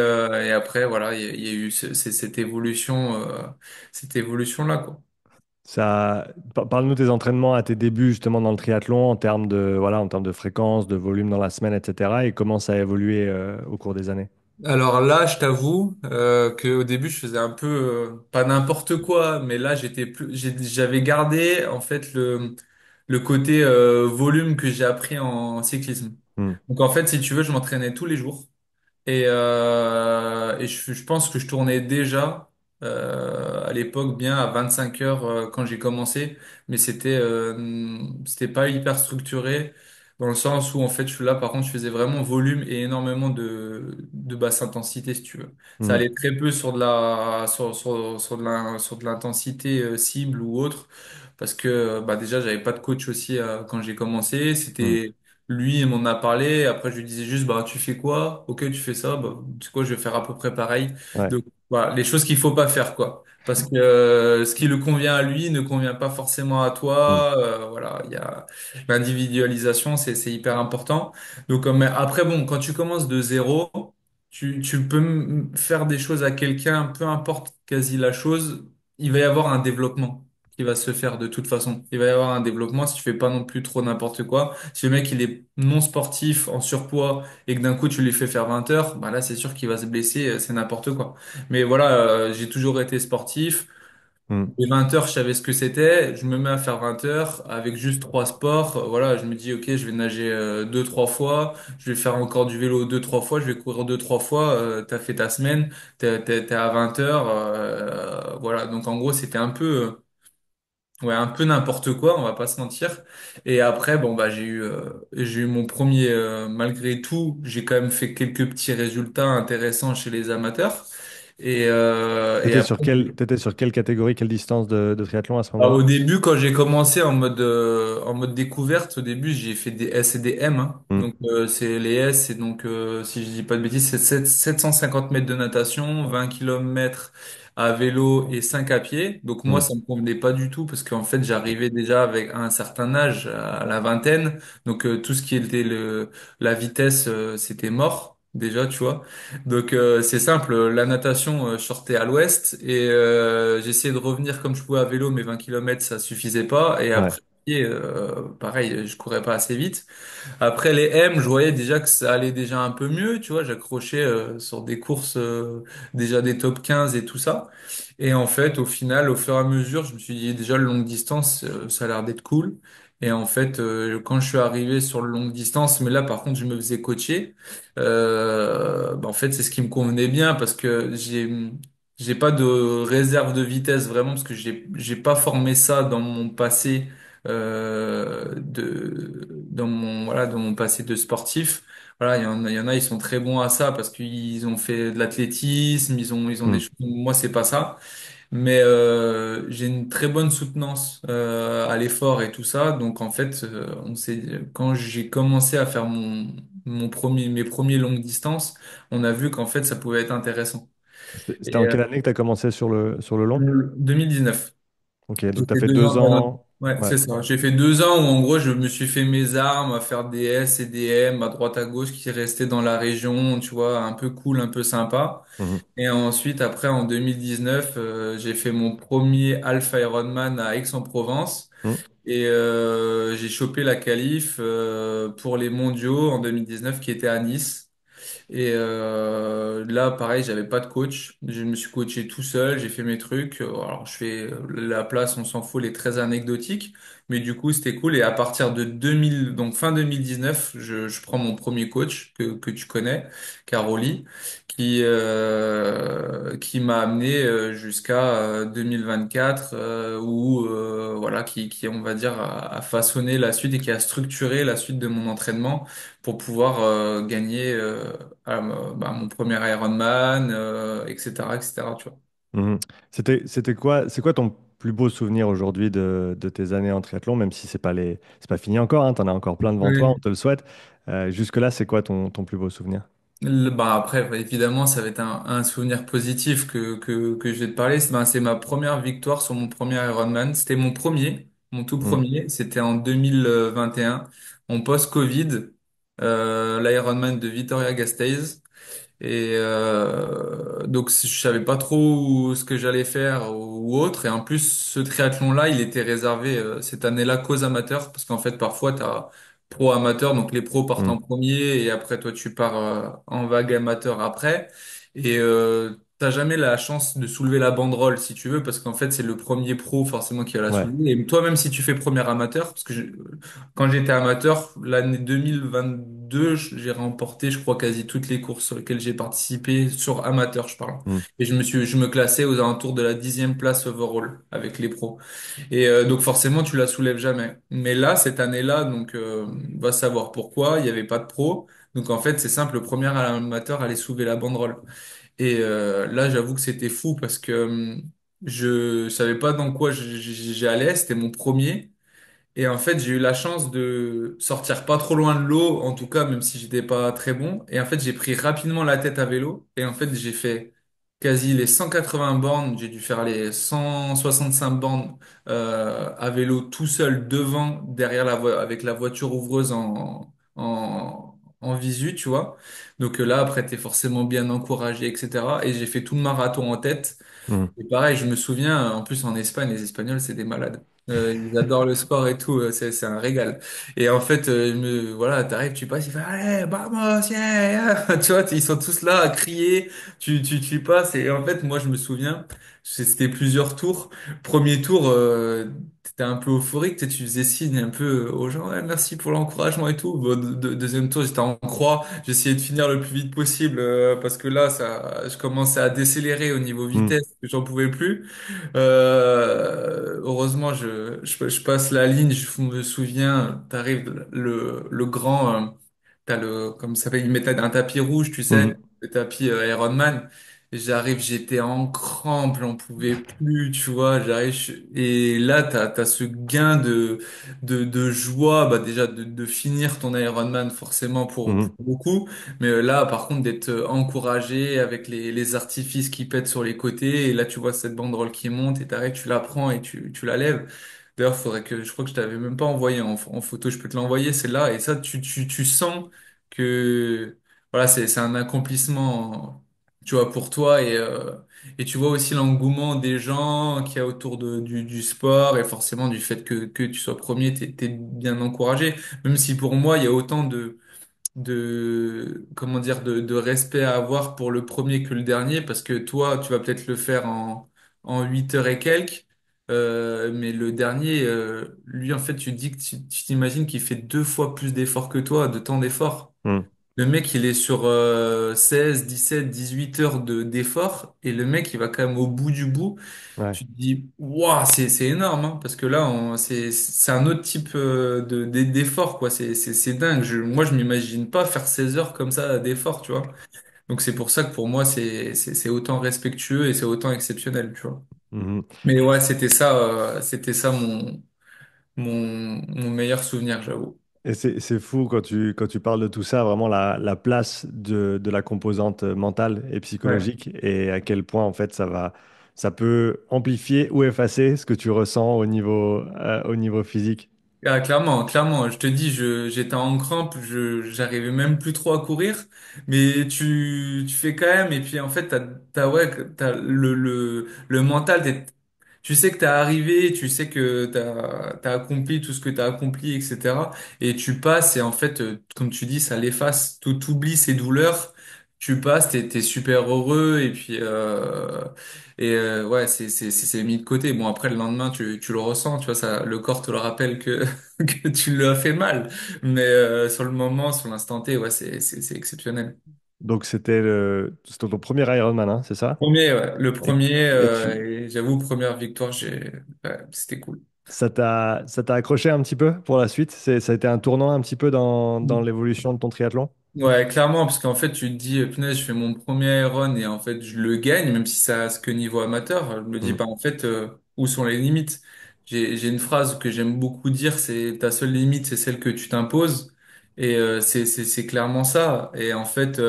après, voilà, il y a eu cette évolution-là, quoi. Parle-nous tes entraînements à tes débuts justement dans le triathlon en termes de, voilà, en termes de fréquence, de volume dans la semaine, etc. Et comment ça a évolué au cours des années. Alors là, je t'avoue qu'au début, je faisais un peu pas n'importe quoi, mais là, j'avais gardé en fait le côté volume que j'ai appris en cyclisme. Hmm, Donc en fait, si tu veux, je m'entraînais tous les jours. Et je pense que je tournais déjà à l'époque bien à 25 heures quand j'ai commencé, mais c'était pas hyper structuré dans le sens où en fait je suis là par contre je faisais vraiment volume et énormément de basse intensité si tu veux. Ça hmm, allait très peu sur de l'intensité cible ou autre parce que bah déjà j'avais pas de coach aussi quand j'ai commencé, hmm. c'était lui, il m'en a parlé. Après, je lui disais juste, bah, tu fais quoi? Ok, tu fais ça. Bah, tu sais quoi, je vais faire à peu près pareil. Ouais. Donc, voilà, les choses qu'il faut pas faire, quoi. Parce que ce qui le convient à lui ne convient pas forcément à Hmm, toi. Voilà, il y a l'individualisation, c'est hyper important. Donc, mais après, bon, quand tu commences de zéro, tu peux faire des choses à quelqu'un, peu importe quasi la chose, il va y avoir un développement qui va se faire de toute façon. Il va y avoir un développement si tu fais pas non plus trop n'importe quoi. Si le mec il est non sportif, en surpoids, et que d'un coup tu lui fais faire 20 heures, bah là c'est sûr qu'il va se blesser, c'est n'importe quoi. Mais voilà, j'ai toujours été sportif. hmm. Les 20 heures, je savais ce que c'était. Je me mets à faire 20 heures avec juste trois sports. Voilà, je me dis, ok, je vais nager deux, trois fois. Je vais faire encore du vélo deux, trois fois. Je vais courir deux, trois fois. T'as fait ta semaine. T'es à 20 heures. Voilà. Donc en gros, c'était un peu, ouais, un peu n'importe quoi. On va pas se mentir. Et après, bon bah j'ai eu mon premier. Malgré tout, j'ai quand même fait quelques petits résultats intéressants chez les amateurs. Et après. T'étais sur quelle catégorie, quelle distance de triathlon à ce Bah, moment-là? au début, quand j'ai commencé en mode découverte, au début, j'ai fait des S et des M, hein. Hmm, Donc, c'est les S, c'est donc, si je dis pas de bêtises, c'est 750 mètres de natation, 20 kilomètres à vélo et 5 à pied. Donc, moi, hmm. ça me convenait pas du tout parce qu'en fait, j'arrivais déjà avec un certain âge, à la vingtaine. Donc, tout ce qui était la vitesse, c'était mort. Déjà, tu vois. Donc c'est simple, la natation, je sortais à l'ouest et j'essayais de revenir comme je pouvais à vélo, mais 20 kilomètres ça suffisait pas. Et Ouais. après, pareil, je courais pas assez vite. Après les M, je voyais déjà que ça allait déjà un peu mieux, tu vois, j'accrochais sur des courses déjà des top 15 et tout ça. Et en fait, au final, au fur et à mesure, je me suis dit déjà le longue distance, ça a l'air d'être cool. Et en fait, quand je suis arrivé sur le longue distance, mais là par contre, je me faisais coacher. Bah, en fait, c'est ce qui me convenait bien parce que j'ai pas de réserve de vitesse vraiment parce que j'ai pas formé ça dans mon passé dans mon passé de sportif. Voilà, il y en a, ils sont très bons à ça parce qu'ils ont fait de l'athlétisme, ils ont Hmm. des choses. Moi, c'est pas ça. Mais j'ai une très bonne soutenance à l'effort et tout ça. Donc en fait, quand j'ai commencé à faire mes premiers longues distances, on a vu qu'en fait ça pouvait être intéressant. C'était Et en quelle année que tu as commencé sur le long? 2019. Ok, J'ai donc tu as fait fait deux deux ans, voilà. ans. Ouais, Ouais. c'est ça. J'ai fait 2 ans où en gros je me suis fait mes armes à faire des S et des M à droite à gauche qui restaient dans la région, tu vois, un peu cool, un peu sympa. Mhm. Et ensuite, après, en 2019, j'ai fait mon premier Alpha Ironman à Aix-en-Provence. Mhm. Et j'ai chopé la qualif pour les mondiaux en 2019 qui était à Nice. Et là, pareil, j'avais pas de coach. Je me suis coaché tout seul, j'ai fait mes trucs. Alors, je fais la place, on s'en fout, elle est très anecdotique. Mais du coup, c'était cool. Et à partir de 2000, donc fin 2019, je prends mon premier coach que tu connais, Caroli, qui m'a amené jusqu'à 2024, où, voilà, on va dire, a façonné la suite et qui a structuré la suite de mon entraînement pour pouvoir gagner bah, mon premier Ironman, etc., etc., tu vois. Mhm. C'était quoi, c'est quoi ton plus beau souvenir aujourd'hui de tes années en triathlon, même si c'est pas fini encore, hein, tu en as encore plein devant toi, on Oui. te le souhaite. Jusque-là, c'est quoi ton plus beau souvenir? Bah après, évidemment, ça va être un souvenir positif que je vais te parler. C'est ma première victoire sur mon premier Ironman. C'était mon tout Hmm, premier. C'était en 2021, en post-Covid, l'Ironman de Vitoria-Gasteiz. Et donc je savais pas trop ce que j'allais faire ou autre. Et en plus, ce triathlon-là, il était réservé cette année-là qu'aux amateurs, parce qu'en fait, parfois, t'as pro amateur, donc les pros partent hmm, en premier, et après toi, tu pars en vague amateur après. Et t'as jamais la chance de soulever la banderole si tu veux, parce qu'en fait, c'est le premier pro forcément qui va la ouais. soulever. Et toi, même si tu fais premier amateur, parce que quand j'étais amateur, l'année 2022, j'ai remporté, je crois, quasi toutes les courses sur lesquelles j'ai participé, sur amateur, je parle. Hmm, Et je me classais aux alentours de la 10e place overall avec les pros. Et donc forcément, tu la soulèves jamais. Mais là, cette année-là, donc, va savoir pourquoi, il n'y avait pas de pro. Donc en fait, c'est simple, le premier amateur allait soulever la banderole. Et là, j'avoue que c'était fou parce que je savais pas dans quoi j'allais, c'était mon premier. Et en fait, j'ai eu la chance de sortir pas trop loin de l'eau, en tout cas, même si j'étais pas très bon. Et en fait, j'ai pris rapidement la tête à vélo. Et en fait, j'ai fait quasi les 180 bornes. J'ai dû faire les 165 bornes à vélo tout seul devant, derrière avec la voiture ouvreuse en visu, tu vois. Donc là, après, t'es forcément bien encouragé, etc. Et j'ai fait tout le marathon en tête. hmm, Et pareil, je me souviens, en plus en Espagne, les Espagnols, c'est des malades. Ils adorent le sport et tout, c'est un régal. Et en fait, voilà, t'arrives, tu passes, ils font, allez, vamos, yeah, yeah. Tu vois, ils sont tous là à crier, tu passes. Et en fait, moi, je me souviens, c'était plusieurs tours. Premier tour, t'étais un peu euphorique, tu faisais signe un peu aux gens, ouais, merci pour l'encouragement et tout. Bon, deuxième tour, j'étais en croix, j'essayais de finir le plus vite possible parce que là, je commençais à décélérer au niveau hmm, vitesse, que j'en pouvais plus. Heureusement, je passe la ligne, je me souviens, t'arrives le grand, t'as comme ça s'appelle, ils mettaient un tapis rouge, tu sais, hmm, le tapis Ironman. Et j'arrive, j'étais en crampes, j'en pouvais plus, tu vois, et là, t'as ce gain de joie, bah, déjà, de finir ton Ironman, forcément, pour hmm, beaucoup. Mais là, par contre, d'être encouragé avec les artifices qui pètent sur les côtés, et là, tu vois cette banderole qui monte, et t'arrêtes, tu la prends et tu la lèves. D'ailleurs, je crois que je t'avais même pas envoyé en photo, je peux te l'envoyer, c'est là, et ça, tu sens que, voilà, c'est un accomplissement, tu vois, pour toi, et tu vois aussi l'engouement des gens qu'il y a autour du sport, et forcément du fait que tu sois premier, t'es bien encouragé, même si pour moi, il y a autant comment dire, de respect à avoir pour le premier que le dernier, parce que toi, tu vas peut-être le faire en 8 heures et quelques, mais le dernier, lui, en fait, tu dis que tu t'imagines qu'il fait 2 fois plus d'efforts que toi, de temps d'effort. hmm. Le mec, il est sur 16, 17, 18 heures d'effort, et le mec, il va quand même au bout du bout. Ouais. Tu te dis, waouh, c'est énorme, hein, parce que là, c'est un autre type d'effort, quoi. C'est dingue. Moi, je m'imagine pas faire 16 heures comme ça d'effort, tu vois. Donc, c'est pour ça que pour moi, c'est autant respectueux et c'est autant exceptionnel, tu vois. Mhm. Mais ouais, c'était ça mon meilleur souvenir, j'avoue. Et c'est fou quand tu parles de tout ça, vraiment la place de la composante mentale et Ouais. psychologique et à quel point en fait ça peut amplifier ou effacer ce que tu ressens au niveau physique. Ah, clairement, clairement, je te dis, j'étais en crampe, j'arrivais même plus trop à courir, mais tu fais quand même, et puis en fait, ouais, t'as le mental, tu sais que t'es arrivé, tu sais que t'as accompli tout ce que t'as accompli, etc. Et tu passes, et en fait, comme tu dis, ça l'efface, tout t'oublies ces douleurs, tu passes, t'es super heureux, et puis, ouais, c'est mis de côté. Bon, après, le lendemain, tu le ressens, tu vois, ça, le corps te le rappelle que, que tu lui as fait mal. Mais sur le moment, sur l'instant T, ouais, c'est exceptionnel. Donc c'était ton premier Ironman, hein, c'est ça? Premier, ouais, le Et, premier, et tu et j'avoue, première victoire, ouais, c'était cool. ça t'a accroché un petit peu pour la suite? Ça a été un tournant un petit peu dans l'évolution de ton triathlon? Ouais, clairement, parce qu'en fait, tu te dis, punaise, je fais mon premier Iron et en fait, je le gagne, même si ça reste que niveau amateur. Je me dis, Hmm. bah, en fait, où sont les limites? J'ai une phrase que j'aime beaucoup dire, c'est ta seule limite, c'est celle que tu t'imposes. Et c'est clairement ça. Et en fait,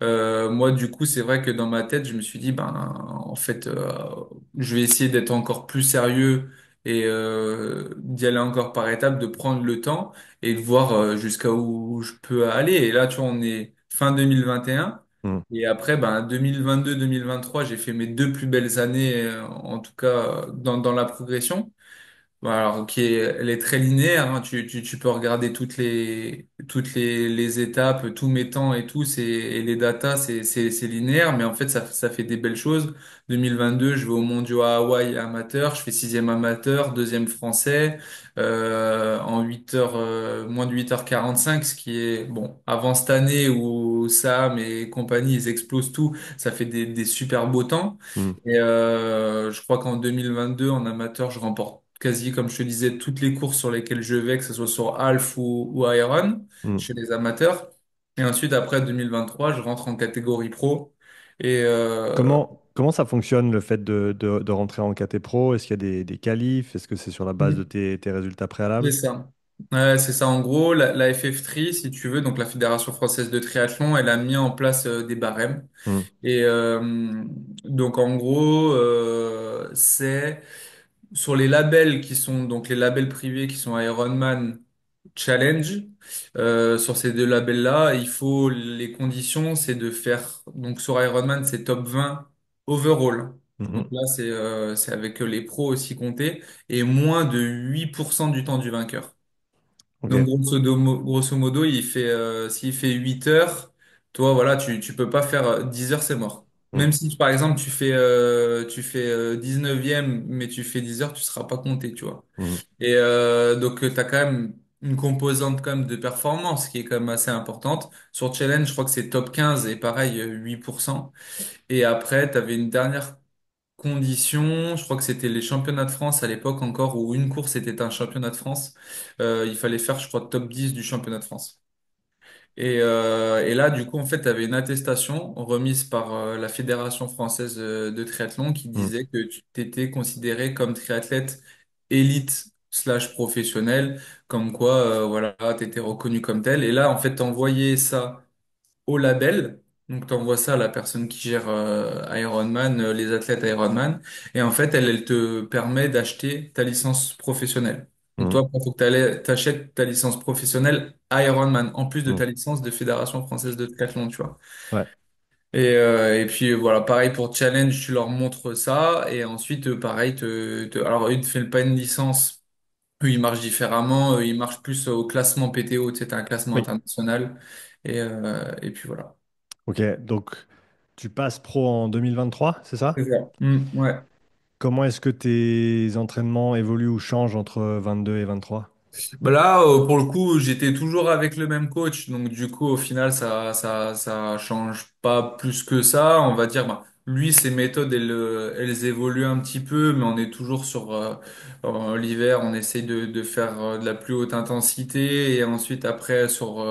moi, du coup, c'est vrai que dans ma tête, je me suis dit, ben, en fait, je vais essayer d'être encore plus sérieux et d'y aller encore par étapes, de prendre le temps et de voir jusqu'à où je peux aller. Et là, tu vois, on est fin 2021. Hmm. Et après, ben, 2022-2023, j'ai fait mes deux plus belles années, en tout cas, dans la progression. Bon, alors, elle est très linéaire, hein. Tu peux regarder les étapes, tous mes temps et tout, et les datas, c'est linéaire, mais en fait, ça fait des belles choses. 2022, je vais au mondiaux à Hawaï amateur, je fais sixième amateur, deuxième français, en 8 heures, moins de 8h45, ce qui est, bon, avant cette année où Sam et compagnie, ils explosent tout, ça fait des super beaux temps. Hmm. Et je crois qu'en 2022, en amateur, je remporte quasi, comme je te disais, toutes les courses sur lesquelles je vais, que ce soit sur Half ou Iron, Hmm. chez les amateurs. Et ensuite, après 2023, je rentre en catégorie pro. Et Comment ça fonctionne le fait de rentrer en KT Pro? Est-ce qu'il y a des qualifs? Est-ce que c'est sur la base de tes résultats c'est préalables? ça. Ouais, c'est ça. En gros, la FF3, si tu veux, donc la Fédération française de triathlon, elle a mis en place des barèmes. Hmm. Et donc, en gros, c'est sur les labels qui sont donc les labels privés qui sont Ironman Challenge. Sur ces deux labels-là, il faut les conditions, c'est de faire donc sur Ironman, c'est top 20 overall. Donc Mhm. là, c'est avec les pros aussi comptés et moins de 8% du temps du vainqueur. Ok. Donc grosso modo, s'il fait 8 heures, toi voilà, tu peux pas faire 10 heures, c'est mort. Hmm. Même si par exemple tu fais 19e mais tu fais 10 heures, tu seras pas compté, tu vois. Mhm. Et donc tu as quand même une composante quand même de performance qui est quand même assez importante. Sur Challenge, je crois que c'est top 15 et pareil 8%. Et après, tu avais une dernière conditions, je crois que c'était les championnats de France à l'époque encore, où une course était un championnat de France. Il fallait faire, je crois, top 10 du championnat de France. Et là, du coup, en fait, tu avais une attestation remise par la Fédération française de triathlon qui Hmm. disait que tu étais considéré comme triathlète élite slash professionnel, comme quoi, voilà, tu étais reconnu comme tel. Et là, en fait, t'envoyais ça au label. Donc, tu envoies ça à la personne qui gère Ironman, les athlètes Ironman. Et en fait, elle te permet d'acheter ta licence professionnelle. Donc, Hmm. toi, il faut que tu achètes ta licence professionnelle Ironman, en plus de Hmm. ta licence de Fédération française de triathlon, tu vois. Ouais. Et puis, voilà, pareil pour Challenge, tu leur montres ça. Et ensuite, pareil, alors, eux, ils ne te font pas une licence. Eux, ils marchent différemment. Eux, ils marchent plus au classement PTO, tu sais, t'as un classement Oui. international. Et puis, voilà. Ok. Donc, tu passes pro en 2023, c'est C'est ça? ça. Ouais. Comment est-ce que tes entraînements évoluent ou changent entre 22 et 23? Bah là, pour le coup, j'étais toujours avec le même coach, donc du coup, au final, ça change pas plus que ça. On va dire, bah, lui, ses méthodes, elles évoluent un petit peu, mais on est toujours sur l'hiver. On essaye de faire de la plus haute intensité et ensuite, après, sur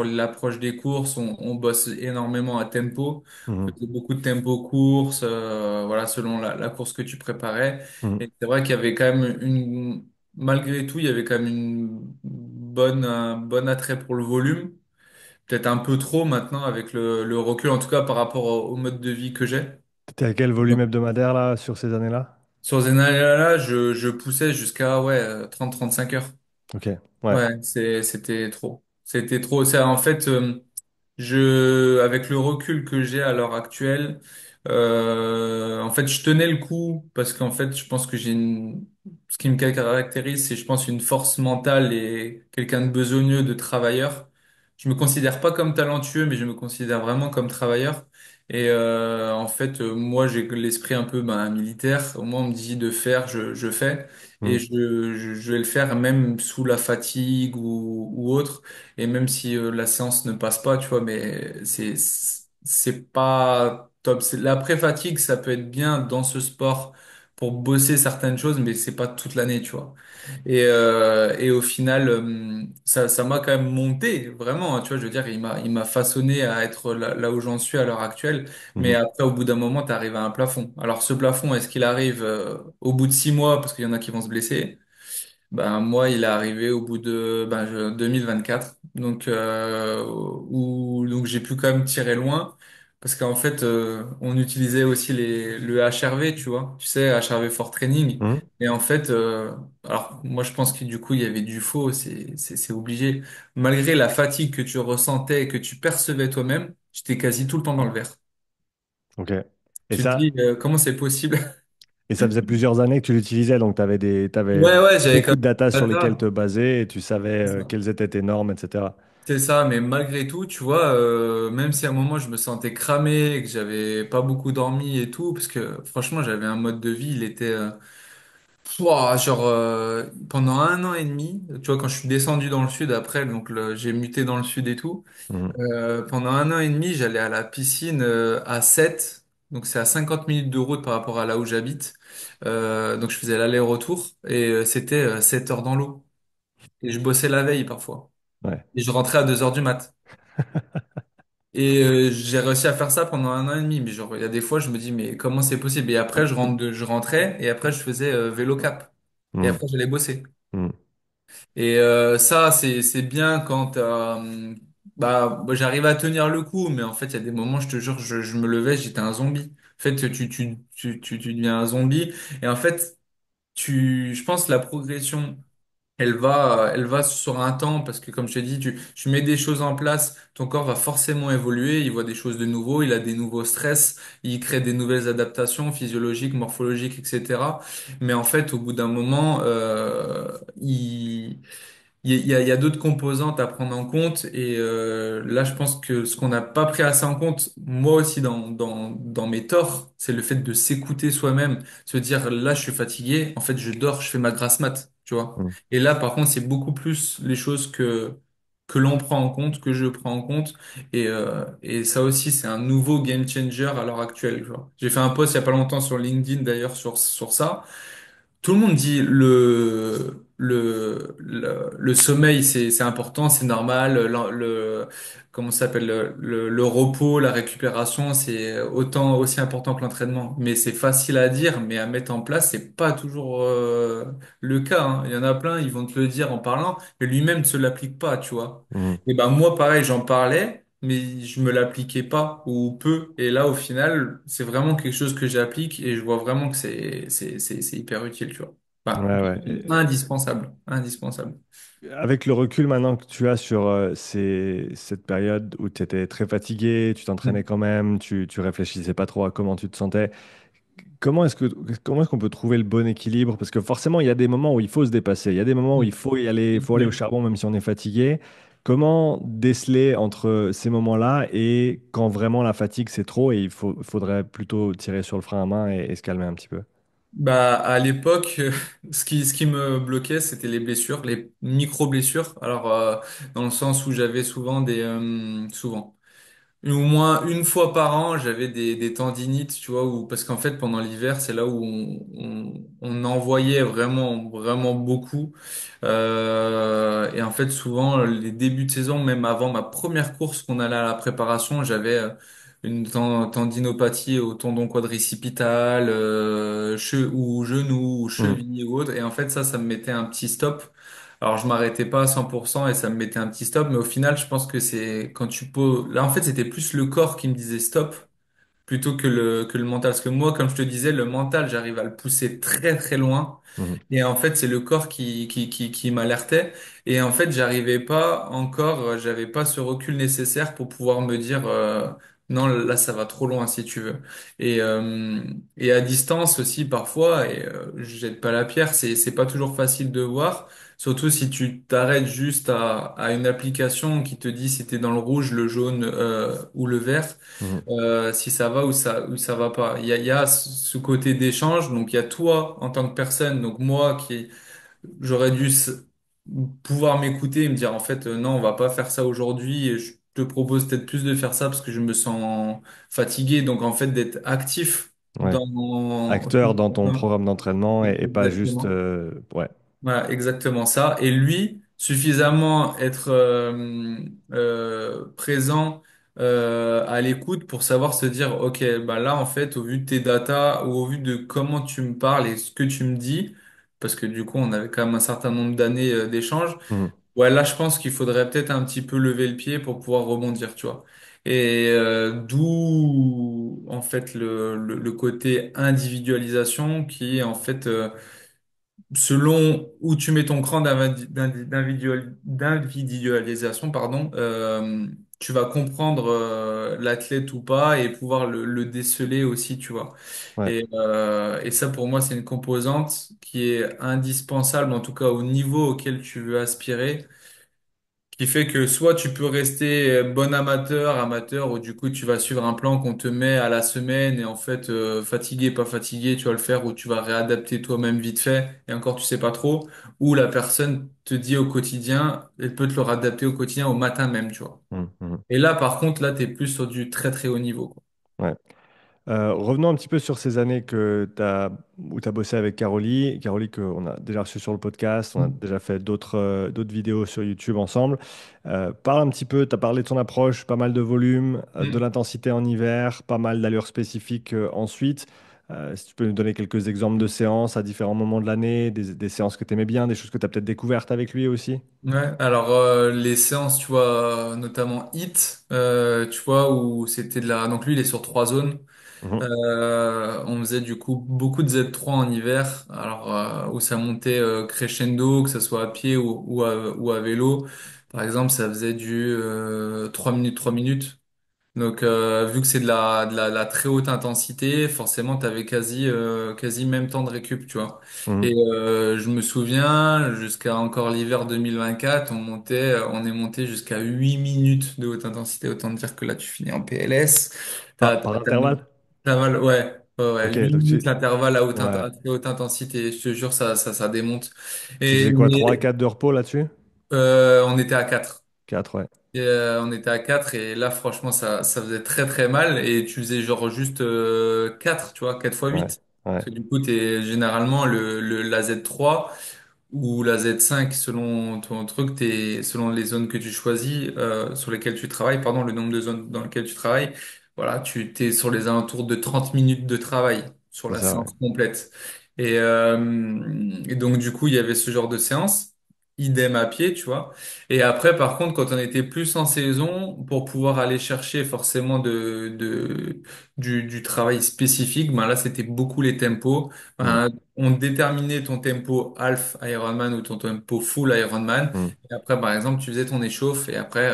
l'approche des courses, on bosse énormément à tempo. On Mhm. faisait beaucoup de tempo course, voilà, selon la course que tu préparais. Mhm. Et c'est vrai qu'il y avait quand même malgré tout, il y avait quand même un bon attrait pour le volume. Peut-être un peu trop maintenant avec le recul, en tout cas par rapport au mode de vie que j'ai. T'es à quel volume hebdomadaire là sur ces années-là? Sur Zenaya, je poussais jusqu'à ouais, 30-35 heures. Ok. Ouais. Ouais, c'était trop. C'était trop. En fait, avec le recul que j'ai à l'heure actuelle, en fait, je tenais le coup parce qu'en fait, je pense que ce qui me caractérise, c'est, je pense, une force mentale et quelqu'un de besogneux, de travailleur. Je me considère pas comme talentueux, mais je me considère vraiment comme travailleur. Et en fait, moi, j'ai l'esprit un peu militaire. Au moins, on me dit de faire, je fais. Et Mhm. je vais le faire même sous la fatigue ou autre. Et même si la séance ne passe pas, tu vois, mais c'est pas top. L'après-fatigue, ça peut être bien dans ce sport pour bosser certaines choses, mais c'est pas toute l'année, tu vois. Et au final, ça m'a quand même monté, vraiment, hein, tu vois, je veux dire, il m'a façonné à être là où j'en suis à l'heure actuelle. Mais Mhm. après, au bout d'un moment, tu arrives à un plafond. Alors, ce plafond, est-ce qu'il arrive au bout de 6 mois, parce qu'il y en a qui vont se blesser? Ben, moi, il est arrivé au bout de 2024, donc j'ai pu quand même tirer loin, parce qu'en fait, on utilisait aussi le HRV, tu sais, HRV for Training, Hmm. et en fait, alors moi, je pense que du coup, il y avait du faux, c'est obligé. Malgré la fatigue que tu ressentais et que tu percevais toi-même, j'étais quasi tout le temps dans le vert. Ok. Et Tu te dis, ça, comment c'est possible? et ça faisait plusieurs années que tu l'utilisais, donc tu avais t'avais Ouais, ouais, j'avais quand beaucoup de data sur même lesquelles te data. baser et tu savais quelles étaient tes normes, etc. C'est ça, mais malgré tout, tu vois, même si à un moment je me sentais cramé, que j'avais pas beaucoup dormi et tout, parce que franchement j'avais un mode de vie, il était, pendant 1 an et demi, tu vois, quand je suis descendu dans le sud après, j'ai muté dans le sud et tout, Mhm. pendant 1 an et demi j'allais à la piscine à 7, donc c'est à 50 minutes de route par rapport à là où j'habite, donc je faisais l'aller-retour et c'était 7 heures dans l'eau, et je bossais la veille parfois, Ouais. et je rentrais à 2 heures du mat. Et j'ai réussi à faire ça pendant 1 an et demi. Mais genre, il y a des fois, je me dis, mais comment c'est possible? Et après, je rentrais et après, je faisais vélo cap. Et Mhm. après, j'allais bosser. Mhm. Et ça, c'est bien quand bah, j'arrive à tenir le coup. Mais en fait, il y a des moments, je te jure, je me levais, j'étais un zombie. En fait, tu deviens un zombie. Et en fait, je pense la progression. Elle va sur un temps parce que comme je t'ai dit, tu mets des choses en place, ton corps va forcément évoluer, il voit des choses de nouveau, il a des nouveaux stress, il crée des nouvelles adaptations physiologiques, morphologiques, etc. Mais en fait, au bout d'un moment, il y a d'autres composantes à prendre en compte et là, je pense que ce qu'on n'a pas pris assez en compte, moi aussi dans mes torts, c'est le fait de s'écouter soi-même, se dire là, je suis fatigué, en fait, je dors, je fais ma grasse mat, tu vois. Mhm. Et là, par contre, c'est beaucoup plus les choses que l'on prend en compte, que je prends en compte et ça aussi, c'est un nouveau game changer à l'heure actuelle, tu vois. J'ai fait un post il y a pas longtemps sur LinkedIn d'ailleurs sur ça. Tout le monde dit le sommeil, c'est important, c'est normal. Comment ça s'appelle, le repos, la récupération, c'est autant aussi important que l'entraînement. Mais c'est facile à dire, mais à mettre en place, c'est pas toujours le cas, hein. Il y en a plein, ils vont te le dire en parlant, mais lui-même ne se l'applique pas, tu vois. Mhm. Et ben moi, pareil, j'en parlais, mais je me l'appliquais pas ou peu. Et là, au final, c'est vraiment quelque chose que j'applique et je vois vraiment que c'est hyper utile, tu vois. Ouais, Bah, ouais. indispensable, indispensable. Avec le recul maintenant que tu as sur cette période où tu étais très fatigué, tu t'entraînais Mm. quand même, tu réfléchissais pas trop à comment tu te sentais, comment est-ce qu'on peut trouver le bon équilibre? Parce que forcément, il y a des moments où il faut se dépasser, il y a des moments où il faut aller au Oui. charbon même si on est fatigué. Comment déceler entre ces moments-là et quand vraiment la fatigue c'est trop et faudrait plutôt tirer sur le frein à main et se calmer un petit peu? Bah, à l'époque, ce qui me bloquait, c'était les blessures, les micro-blessures. Alors, dans le sens où j'avais souvent. Au moins une fois par an, j'avais des tendinites, tu vois, parce qu'en fait, pendant l'hiver, c'est là où on envoyait vraiment, vraiment beaucoup. Et en fait, souvent, les débuts de saison, même avant ma première course qu'on allait à la préparation, j'avais une tendinopathie au tendon quadricipital, ou genou, ou Mhm. cheville ou autre. Et en fait, ça me mettait un petit stop. Alors, je m'arrêtais pas à 100% et ça me mettait un petit stop, mais au final, je pense que c'est quand tu poses. Là, en fait, c'était plus le corps qui me disait stop plutôt que le mental. Parce que moi, comme je te disais, le mental, j'arrive à le pousser très, très loin. Mhm. Et en fait, c'est le corps qui m'alertait. Et en fait, j'arrivais pas encore, j'avais pas ce recul nécessaire pour pouvoir me dire, non, là, ça va trop loin si tu veux. Et à distance aussi, parfois, et je jette pas la pierre, c'est pas toujours facile de voir. Surtout si tu t'arrêtes juste à une application qui te dit si t'es dans le rouge, le jaune, ou le vert, Mhm. si ça va ou ça va pas. Il y a ce côté d'échange, donc il y a toi en tant que personne, donc moi qui j'aurais dû pouvoir m'écouter et me dire en fait non, on va pas faire ça aujourd'hui et je te propose peut-être plus de faire ça parce que je me sens fatigué, donc en fait d'être actif Ouais. dans, Acteur dans ton programme d'entraînement et pas juste... exactement. ouais. Voilà, exactement ça. Et lui, suffisamment être présent à l'écoute pour savoir se dire, OK, bah là, en fait, au vu de tes datas ou au vu de comment tu me parles et ce que tu me dis, parce que du coup, on avait quand même un certain nombre d'années d'échanges. Mhm. Ouais, là, je pense qu'il faudrait peut-être un petit peu lever le pied pour pouvoir rebondir, tu vois. Et d'où, en fait, le côté individualisation qui est, en fait, selon où tu mets ton cran d'individualisation, pardon, tu vas comprendre l'athlète ou pas et pouvoir le déceler aussi, tu vois. Ouais. Et ça, pour moi, c'est une composante qui est indispensable, en tout cas au niveau auquel tu veux aspirer, qui fait que soit tu peux rester bon amateur, amateur, ou du coup tu vas suivre un plan qu'on te met à la semaine et en fait fatigué, pas fatigué, tu vas le faire ou tu vas réadapter toi-même vite fait et encore tu sais pas trop, ou la personne te dit au quotidien, elle peut te le réadapter au quotidien au matin même, tu vois. Mhm. Mhm. Et là par contre, là t'es plus sur du très très haut niveau, quoi. Ouais. Revenons un petit peu sur ces années où tu as bossé avec Carolie. Carolie, qu'on a déjà reçu sur le podcast, on a déjà fait d'autres vidéos sur YouTube ensemble. Parle un petit peu, tu as parlé de son approche, pas mal de volume, de Mm. l'intensité en hiver, pas mal d'allures spécifiques ensuite. Si tu peux nous donner quelques exemples de séances à différents moments de l'année, des séances que tu aimais bien, des choses que tu as peut-être découvertes avec lui aussi. Ouais, alors les séances, tu vois, notamment HIIT, tu vois, où c'était de la... Donc lui, il est sur 3 zones. Mhm, On faisait du coup beaucoup de Z3 en hiver, alors où ça montait crescendo, que ce soit à pied ou à vélo. Par exemple, ça faisait du 3 minutes, 3 minutes. Donc, vu que c'est de la très haute intensité, forcément, tu avais quasi même temps de récup, tu vois. Et mhm, je me souviens, jusqu'à encore l'hiver 2024, on est monté jusqu'à 8 minutes de haute intensité. Autant dire que là, tu finis en PLS. par intervalle? T'as mal, ouais, ouais, ouais, Ok, 8 donc minutes l'intervalle ouais, à très haute intensité. Je te jure, ça démonte. tu Et, faisais quoi, mais, 3 4 de repos là-dessus? on était à 4. 4, ouais. On était à 4 et là, franchement, ça faisait très très mal et tu faisais genre juste 4, tu vois, 4 fois Ouais, 8. ouais, Parce que du coup, t'es généralement la Z3 ou la Z5 selon ton truc, selon les zones que tu choisis, sur lesquelles tu travailles, pardon, le nombre de zones dans lesquelles tu travailles. Voilà, tu t'es sur les alentours de 30 minutes de travail sur c'est la ça, ouais. séance complète. Et donc, du coup, il y avait ce genre de séance, idem à pied, tu vois. Et après, par contre, quand on était plus en saison, pour pouvoir aller chercher forcément du travail spécifique, ben là, c'était beaucoup les tempos. Mm, Ben, on déterminait ton tempo half Ironman ou ton tempo full Ironman. mm. Et après, par exemple, tu faisais ton échauffe et après,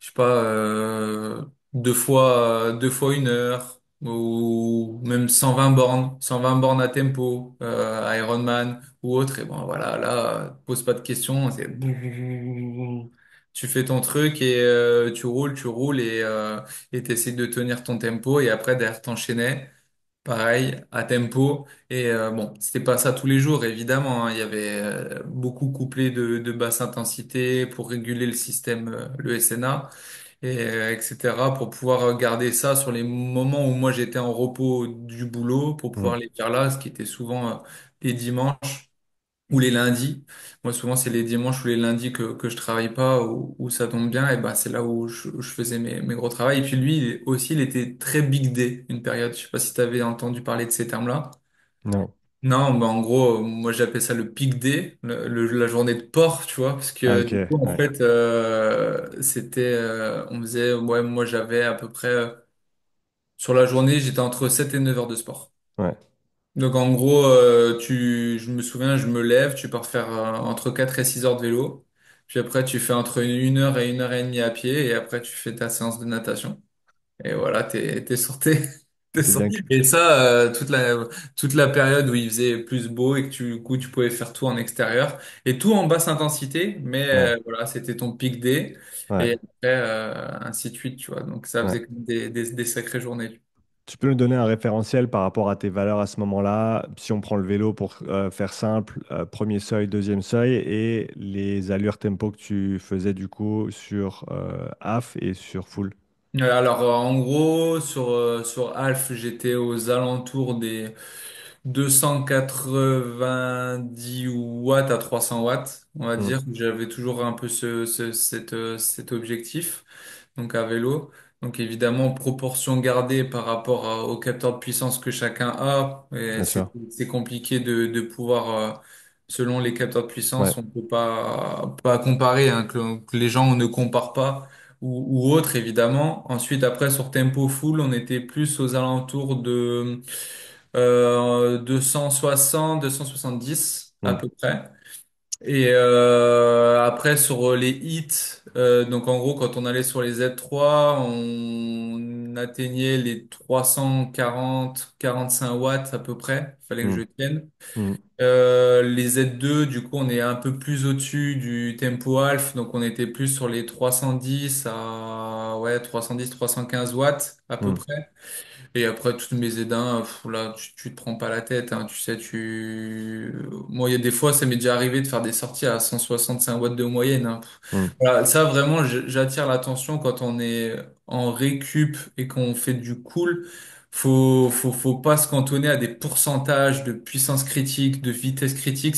je sais pas, 2 fois 1 heure ou même 120 bornes à tempo, Ironman ou autre. Et bon, voilà, là, pose pas de questions. Tu fais ton truc et tu roules et t'essaies de tenir ton tempo et après, derrière, t'enchaînais. Pareil, à tempo. Et bon, c'était pas ça tous les jours, évidemment, hein. Il y avait beaucoup couplé de basse intensité pour réguler le système, le SNA, etc., pour pouvoir garder ça sur les moments où moi j'étais en repos du boulot, pour Mm. pouvoir les faire là, ce qui était souvent les dimanches ou les lundis. Moi, souvent, c'est les dimanches ou les lundis que je travaille pas, où ça tombe bien, et ben c'est là où je faisais mes gros travaux. Et puis lui, aussi, il était très big day, une période. Je sais pas si tu avais entendu parler de ces termes-là. Non. Non, bah en gros, moi j'appelle ça le peak day, la journée de porc, tu vois, parce Ah, que ok, du coup, en ouais, fait, on faisait, ouais, moi j'avais à peu près, sur la journée, j'étais entre 7 et 9 heures de sport. ouais, Donc en gros, je me souviens, je me lève, tu pars faire entre 4 et 6 heures de vélo, puis après tu fais entre 1 heure et 1 heure et demie à pied, et après tu fais ta séance de natation. Et voilà, t'es sorti. T'es c'est bien. sorti. Et ça, toute la période où il faisait plus beau et que du coup tu pouvais faire tout en extérieur, et tout en basse intensité, mais Ouais, voilà, c'était ton pic day, ouais, et après, ainsi de suite, tu vois. Donc ça ouais. faisait comme des sacrées journées. Tu peux nous donner un référentiel par rapport à tes valeurs à ce moment-là, si on prend le vélo pour faire simple, premier seuil, deuxième seuil, et les allures tempo que tu faisais du coup sur half et sur full. Alors, en gros, sur Alf, j'étais aux alentours des 290 watts à 300 watts, on va Mm, dire. J'avais toujours un peu cet objectif, donc à vélo. Donc évidemment, proportion gardée par rapport au capteur de puissance que chacun a. Et Bien sûr. c'est compliqué de pouvoir, selon les capteurs de Ouais. puissance, on peut pas comparer, hein, que les gens ne comparent pas ou autre, évidemment. Ensuite, après, sur Tempo Full, on était plus aux alentours de 260, 270 à Mm. peu près. Et après sur les hits, donc en gros quand on allait sur les Z3, on atteignait les 340, 45 watts à peu près, fallait que je Mm. tienne. Mm. Les Z2, du coup on est un peu plus au-dessus du Tempo Half, donc on était plus sur les 310 à ouais 310, 315 watts à peu Mm. près. Et après, toutes mes aidants, là, tu te prends pas la tête, hein, tu sais, moi, il y a des fois, ça m'est déjà arrivé de faire des sorties à 165 watts de moyenne, hein. Mm. Voilà, ça, vraiment, j'attire l'attention quand on est en récup et qu'on fait du cool. Faut pas se cantonner à des pourcentages de puissance critique, de vitesse critique.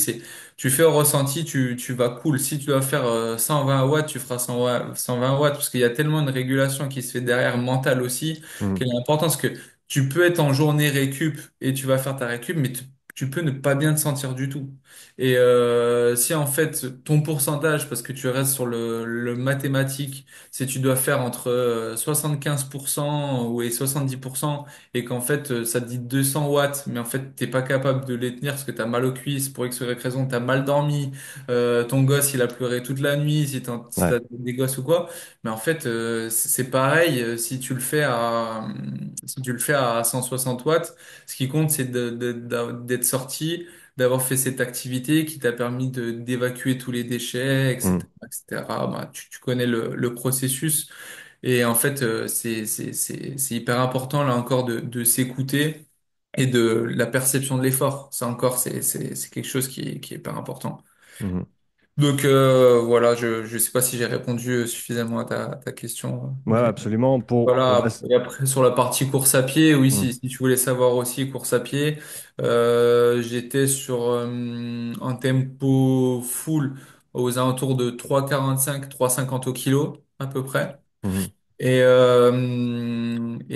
Tu fais au ressenti, tu vas cool. Si tu dois faire 120 watts, tu feras 120 watts, parce qu'il y a tellement de régulation qui se fait derrière mentale aussi, Mm. qu'elle est importante, parce que tu peux être en journée récup et tu vas faire ta récup, mais tu peux ne pas bien te sentir du tout. Et si en fait ton pourcentage, parce que tu restes sur le mathématique, c'est tu dois faire entre 75% ou et 70%, et qu'en fait ça te dit 200 watts, mais en fait t'es pas capable de les tenir parce que t'as mal aux cuisses, pour X ou Y raison, t'as mal dormi, ton gosse il a pleuré toute la nuit, si Ouais. t'as des gosses ou quoi, mais en fait c'est pareil si tu le fais si tu le fais à 160 watts, ce qui compte c'est d'être sorti, d'avoir fait cette activité qui t'a permis d'évacuer tous les déchets, Mm. etc., etc. Bah, tu connais le processus. Et en fait, c'est hyper important, là encore, de s'écouter et de la perception de l'effort. Ça encore, c'est quelque chose qui est hyper important. Mhm. Donc voilà, je sais pas si j'ai répondu suffisamment à ta question. Ouais, absolument. Voilà, et après sur la partie course à pied, oui, Mm. si tu voulais savoir aussi course à pied, j'étais sur un tempo full aux alentours de 3,45, 3,50 au kilo à peu près. Mhm. Et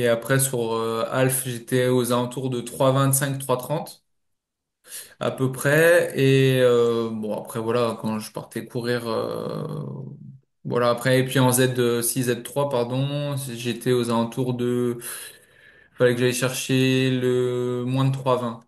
après sur Alf, j'étais aux alentours de 3,25, 3,30 à peu près. Et bon, après, voilà, quand je partais courir, voilà, après, et puis en Z6, Z3, pardon, j'étais aux alentours de, fallait que j'aille chercher le moins de 3,20.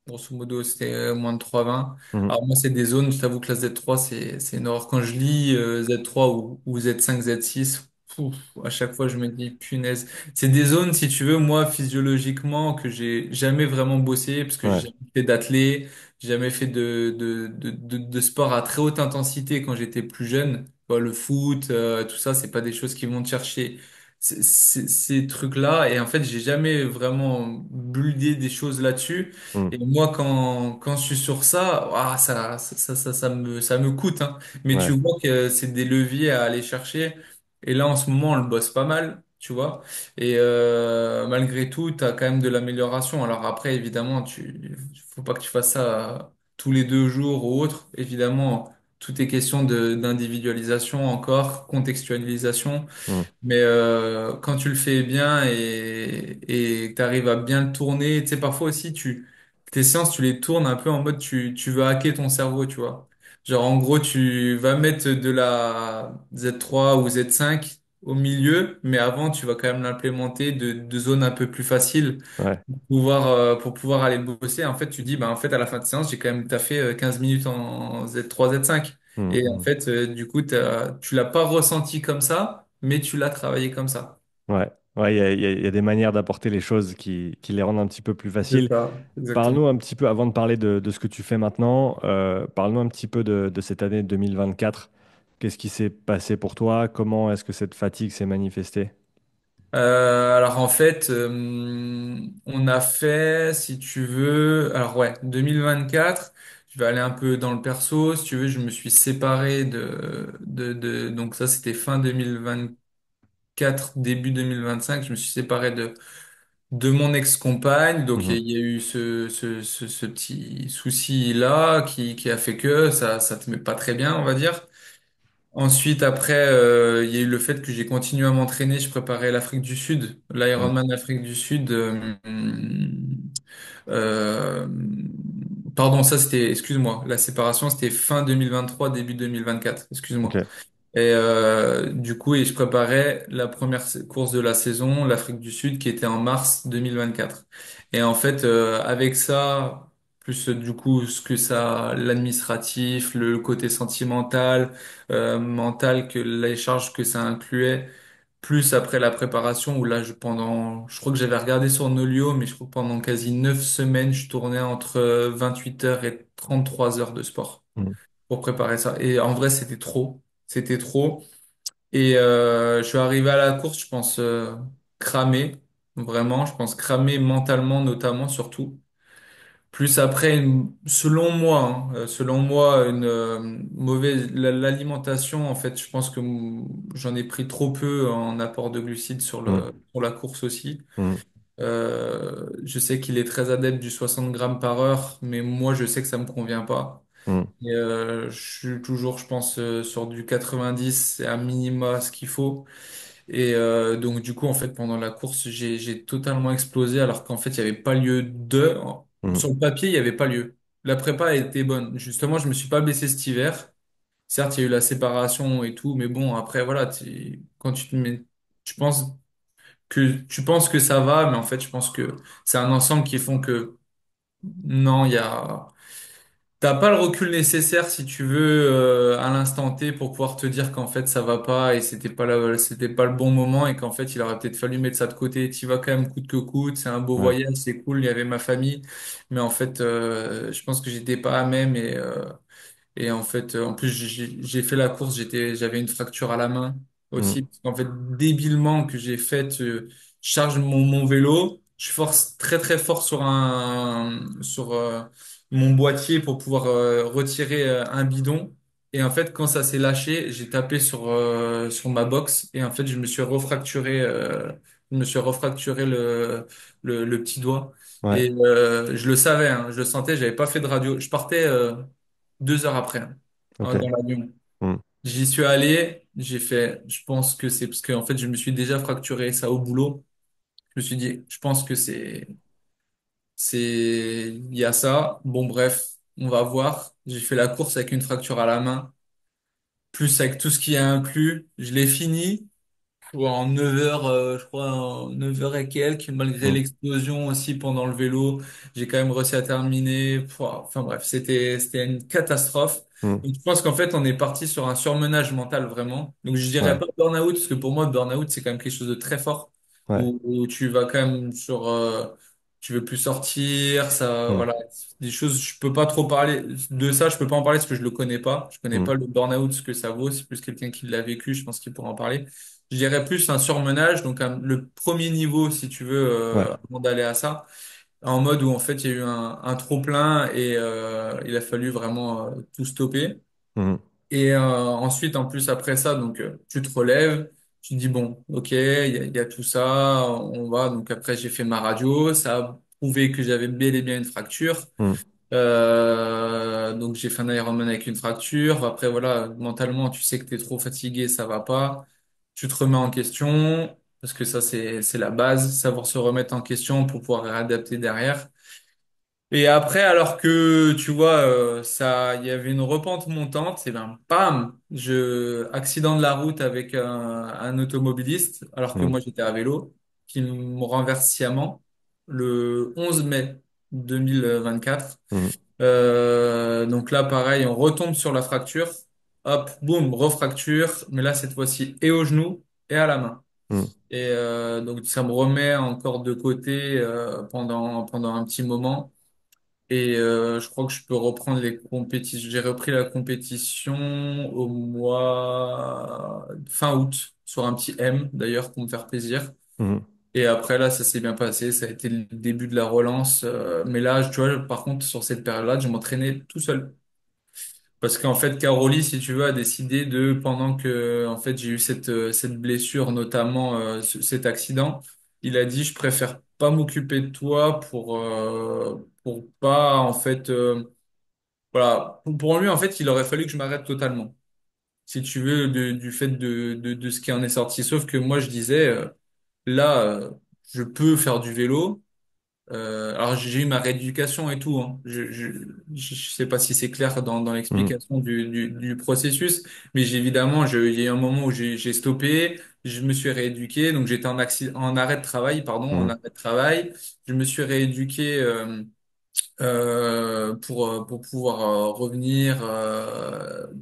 Grosso modo, c'était moins de 3,20. Mhm. Alors moi, c'est des zones, je t'avoue que la Z3, c'est une horreur. Quand je lis Z3 ou Z5, Z6, pouf, à chaque fois, je me dis, punaise. C'est des zones, si tu veux, moi, physiologiquement, que j'ai jamais vraiment bossé, parce que j'ai Ouais. jamais fait d'athlé, j'ai jamais fait de sport à très haute intensité quand j'étais plus jeune. Bon, le foot, tout ça, c'est pas des choses qui vont te chercher ces trucs-là. Et en fait, j'ai jamais vraiment buldé des choses là-dessus. Mm. Et moi, quand je suis sur ça, ah, ça me coûte, hein. Mais tu Ouais. vois que c'est des leviers à aller chercher. Et là, en ce moment, on le bosse pas mal, tu vois. Et malgré tout, tu as quand même de l'amélioration. Alors après, évidemment, faut pas que tu fasses ça tous les 2 jours ou autre. Évidemment, tout est question d'individualisation encore, contextualisation. Mm. Mais quand tu le fais bien et que tu arrives à bien le tourner, tu sais, parfois aussi, tes séances, tu les tournes un peu en mode tu veux hacker ton cerveau, tu vois. Genre, en gros, tu vas mettre de la Z3 ou Z5 au milieu, mais avant, tu vas quand même l'implémenter de zones un peu plus faciles Ouais. pour pouvoir aller bosser. En fait, tu dis, bah, en fait, à la fin de séance, j'ai quand même taffé 15 minutes en Z3, Z5. Mm. Et en Mm. fait, du coup, tu l'as pas ressenti comme ça, mais tu l'as travaillé comme ça. Ouais. Ouais, il y a des manières d'apporter les choses qui les rendent un petit peu plus C'est faciles. ça, exactement. Parle-nous un petit peu, avant de parler de ce que tu fais maintenant, parle-nous un petit peu de cette année 2024. Qu'est-ce qui s'est passé pour toi? Comment est-ce que cette fatigue s'est manifestée? Alors en fait, on a fait, si tu veux, alors ouais, 2024, je vais aller un peu dans le perso, si tu veux, je me suis séparé donc ça c'était fin 2024, début 2025, je me suis séparé de mon ex-compagne, donc Mhm. il y a eu ce petit souci-là qui a fait que ça te met pas très bien, on va dire. Ensuite, après, il y a eu le fait que j'ai continué à m'entraîner. Je préparais l'Afrique du Sud, Mm. l'Ironman Afrique du Sud. Euh, pardon, ça c'était, excuse-moi, la séparation c'était fin 2023, début 2024, excuse-moi. Ok. Et du coup, et je préparais la première course de la saison, l'Afrique du Sud, qui était en mars 2024. Et en fait, avec ça, plus du coup ce que ça, l'administratif, le côté sentimental, mental, que les charges que ça incluait, plus après la préparation, où là, je crois que j'avais regardé sur Nolio, mais je crois que pendant quasi 9 semaines, je tournais entre 28 heures et 33 heures de sport Mm. pour préparer ça. Et en vrai, c'était trop. C'était trop. Et je suis arrivé à la course, je pense, cramé. Vraiment, je pense cramé mentalement, notamment, surtout. Plus après, selon moi, selon moi, une mauvaise l'alimentation, en fait, je pense que j'en ai pris trop peu en apport de glucides Mm. sur la course aussi. Mm. Je sais qu'il est très adepte du 60 grammes par heure, mais moi, je sais que ça me convient pas. Mm. Et, je suis toujours, je pense, sur du 90, c'est à minima ce qu'il faut. Et donc, du coup, en fait, pendant la course, j'ai totalement explosé alors qu'en fait, il n'y avait pas lieu de... Mm. Sur le papier, il n'y avait pas lieu. La prépa a été bonne. Justement, je me suis pas blessé cet hiver. Certes, il y a eu la séparation et tout, mais bon, après, voilà, quand tu te mets... Tu penses tu penses que ça va, mais en fait, je pense que c'est un ensemble qui font que non, il y a... T'as pas le recul nécessaire si tu veux à l'instant T pour pouvoir te dire qu'en fait ça va pas et c'était pas le bon moment et qu'en fait il aurait peut-être fallu mettre ça de côté. Tu vas quand même coûte que coûte, c'est un beau Ouais. voyage, c'est cool, il y avait ma famille, mais en fait je pense que j'étais pas à même et en fait, en plus, j'ai fait la course, j'avais une fracture à la main Mm. aussi. Parce qu'en fait, débilement que j'ai fait, je charge mon vélo, je force très très fort sur mon boîtier pour pouvoir retirer un bidon. Et en fait, quand ça s'est lâché, j'ai tapé sur ma boxe et en fait, je me suis refracturé le petit doigt. Ouais. Et je le savais, hein, je le sentais, j'avais pas fait de radio. Je partais 2 heures après, Ok. dans l'avion. Mm. J'y suis allé, j'ai fait, je pense que c'est parce que en fait, je me suis déjà fracturé ça au boulot. Je me suis dit, je pense que il y a ça. Bon, bref, on va voir. J'ai fait la course avec une fracture à la main, plus avec tout ce qui est inclus. Je l'ai fini. Ouais, en 9 heures, je crois, en 9 heures et quelques, malgré Mm. l'explosion aussi pendant le vélo, j'ai quand même réussi à terminer. Pouah, enfin bref, c'était une catastrophe. Mm. Donc je pense qu'en fait, on est parti sur un surmenage mental vraiment. Donc je dirais Ouais. pas burn-out, parce que pour moi, burn-out, c'est quand même quelque chose de très fort, Ouais. où tu vas quand même tu veux plus sortir, ça, Mm. voilà, des choses, je peux pas trop parler de ça, je peux pas en parler parce que je le connais pas. Je connais Mm. pas le burn-out, ce que ça vaut. C'est plus quelqu'un qui l'a vécu, je pense qu'il pourra en parler. Je dirais plus un surmenage, donc le premier niveau, si tu veux, Ouais. avant d'aller à ça, en mode où en fait il y a eu un trop-plein et il a fallu vraiment tout stopper. Mm. Et ensuite, en plus, après ça, donc tu te relèves, tu te dis, bon, ok, il y a tout ça, on va. Donc après, j'ai fait ma radio, ça a prouvé que j'avais bel et bien une fracture. Mm. Donc j'ai fait un Ironman avec une fracture. Après voilà, mentalement, tu sais que t'es trop fatigué, ça va pas. Tu te remets en question parce que ça c'est la base, savoir se remettre en question pour pouvoir réadapter derrière. Et après, alors que tu vois, il y avait une repente montante, et ben bam, accident de la route avec un automobiliste, alors que Mm. moi j'étais à vélo, qui me renverse sciemment le 11 mai 2024. Mm. Donc là, pareil, on retombe sur la fracture. Hop, boum, refracture. Mais là, cette fois-ci, et au genou et à la main. Mm. Et donc, ça me remet encore de côté pendant un petit moment. Et je crois que je peux reprendre les compétitions. J'ai repris la compétition au mois fin août, sur un petit M d'ailleurs, pour me faire plaisir. Mm. Et après, là, ça s'est bien passé. Ça a été le début de la relance. Mais là, tu vois, par contre, sur cette période-là, je m'entraînais tout seul. Parce qu'en fait, Caroli, si tu veux, a décidé pendant que, en fait, j'ai eu cette blessure, notamment cet accident, il a dit, je préfère pas m'occuper de toi pour pas, en fait, voilà. Pour lui, en fait, il aurait fallu que je m'arrête totalement. si tu veux, du fait de ce qui en est sorti. Sauf que moi, je disais, là, je peux faire du vélo. Alors j'ai eu ma rééducation et tout, hein. Je sais pas si c'est clair dans Mhm. l'explication du processus, mais évidemment, il y a eu un moment où j'ai stoppé, je me suis rééduqué, donc j'étais en arrêt de travail, pardon, en Mhm. arrêt de travail. Je me suis rééduqué pour pouvoir revenir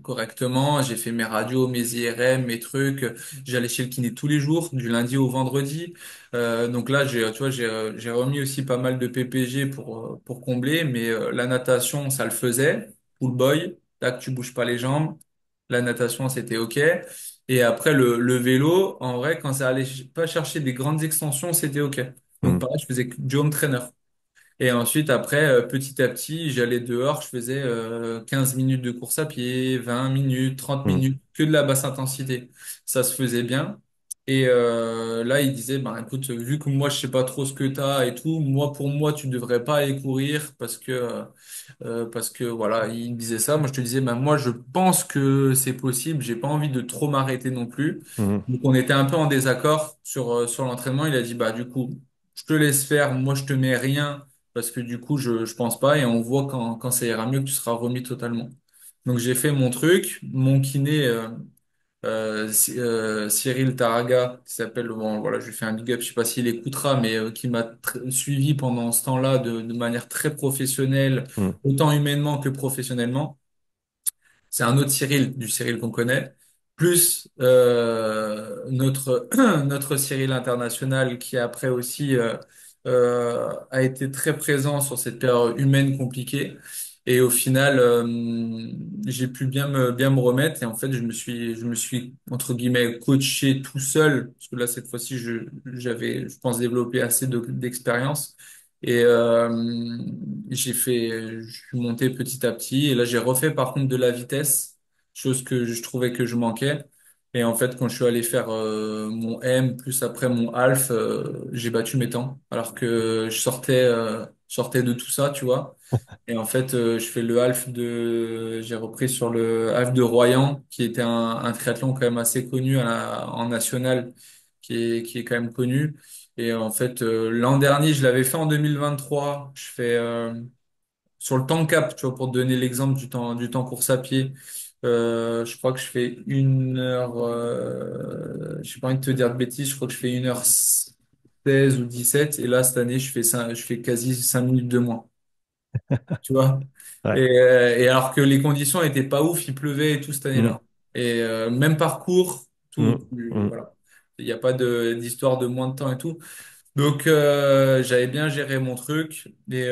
correctement. J'ai fait mes radios, mes IRM, mes trucs. J'allais chez le kiné tous les jours, du lundi au vendredi. Donc là, tu vois, j'ai remis aussi pas mal de PPG pour combler, mais la natation, ça le faisait. Pool boy, là que tu bouges pas les jambes. La natation, c'était OK. Et après, le vélo, en vrai, quand ça allait pas chercher des grandes extensions, c'était OK. Donc Mhm. pareil, je faisais que du home trainer. Et ensuite, après, petit à petit, j'allais dehors, je faisais 15 minutes de course à pied, 20 minutes, 30 Mhm. minutes, que de la basse intensité. Ça se faisait bien. Et là, il disait, bah, écoute, vu que moi, je sais pas trop ce que t'as et tout, moi, pour moi, tu devrais pas aller courir parce que voilà, il me disait ça. Moi, je te disais, bah, moi, je pense que c'est possible. J'ai pas envie de trop m'arrêter non plus. Mhm. Donc, on était un peu en désaccord sur l'entraînement. Il a dit, bah, du coup, je te laisse faire. Moi, je te mets rien parce que du coup, je pense pas et on voit quand ça ira mieux que tu seras remis totalement. Donc, j'ai fait mon truc. Mon kiné, Cyril Taraga, qui s'appelle, bon, voilà, je lui fais un big up, je sais pas s'il écoutera, mais qui m'a suivi pendant ce temps-là de manière très professionnelle, Mhm. autant humainement que professionnellement. C'est un autre Cyril, du Cyril qu'on connaît, plus notre notre Cyril international qui après aussi a été très présent sur cette période humaine compliquée. Et au final, j'ai pu bien me remettre et en fait, je me suis entre guillemets coaché tout seul parce que là cette fois-ci, j'avais, je pense, développé assez d'expérience. Et je suis monté petit à petit. Et là, j'ai refait par contre de la vitesse, chose que je trouvais que je manquais. Et en fait, quand je suis allé faire mon M plus après mon half, j'ai battu mes temps. Alors que je sortais de tout ça, tu vois. Et en fait, j'ai repris sur le half de Royan, qui était un triathlon quand même assez connu en national, qui est quand même connu. Et en fait, l'an dernier, je l'avais fait en 2023. Je fais sur le temps cap, tu vois, pour te donner l'exemple du temps course à pied. Je crois que je fais une heure. Je n'ai pas envie de te dire de bêtises. Je crois que je fais 1h16 ou 17. Et là, cette année, je fais quasi 5 minutes de moins. Tu vois? Ouais. Et alors que les conditions étaient pas ouf, il pleuvait et tout cette Mhm. année-là. Et même parcours, tout, Mhm. Mhm. voilà. Il n'y a pas d'histoire de moins de temps et tout. Donc j'avais bien géré mon truc. Et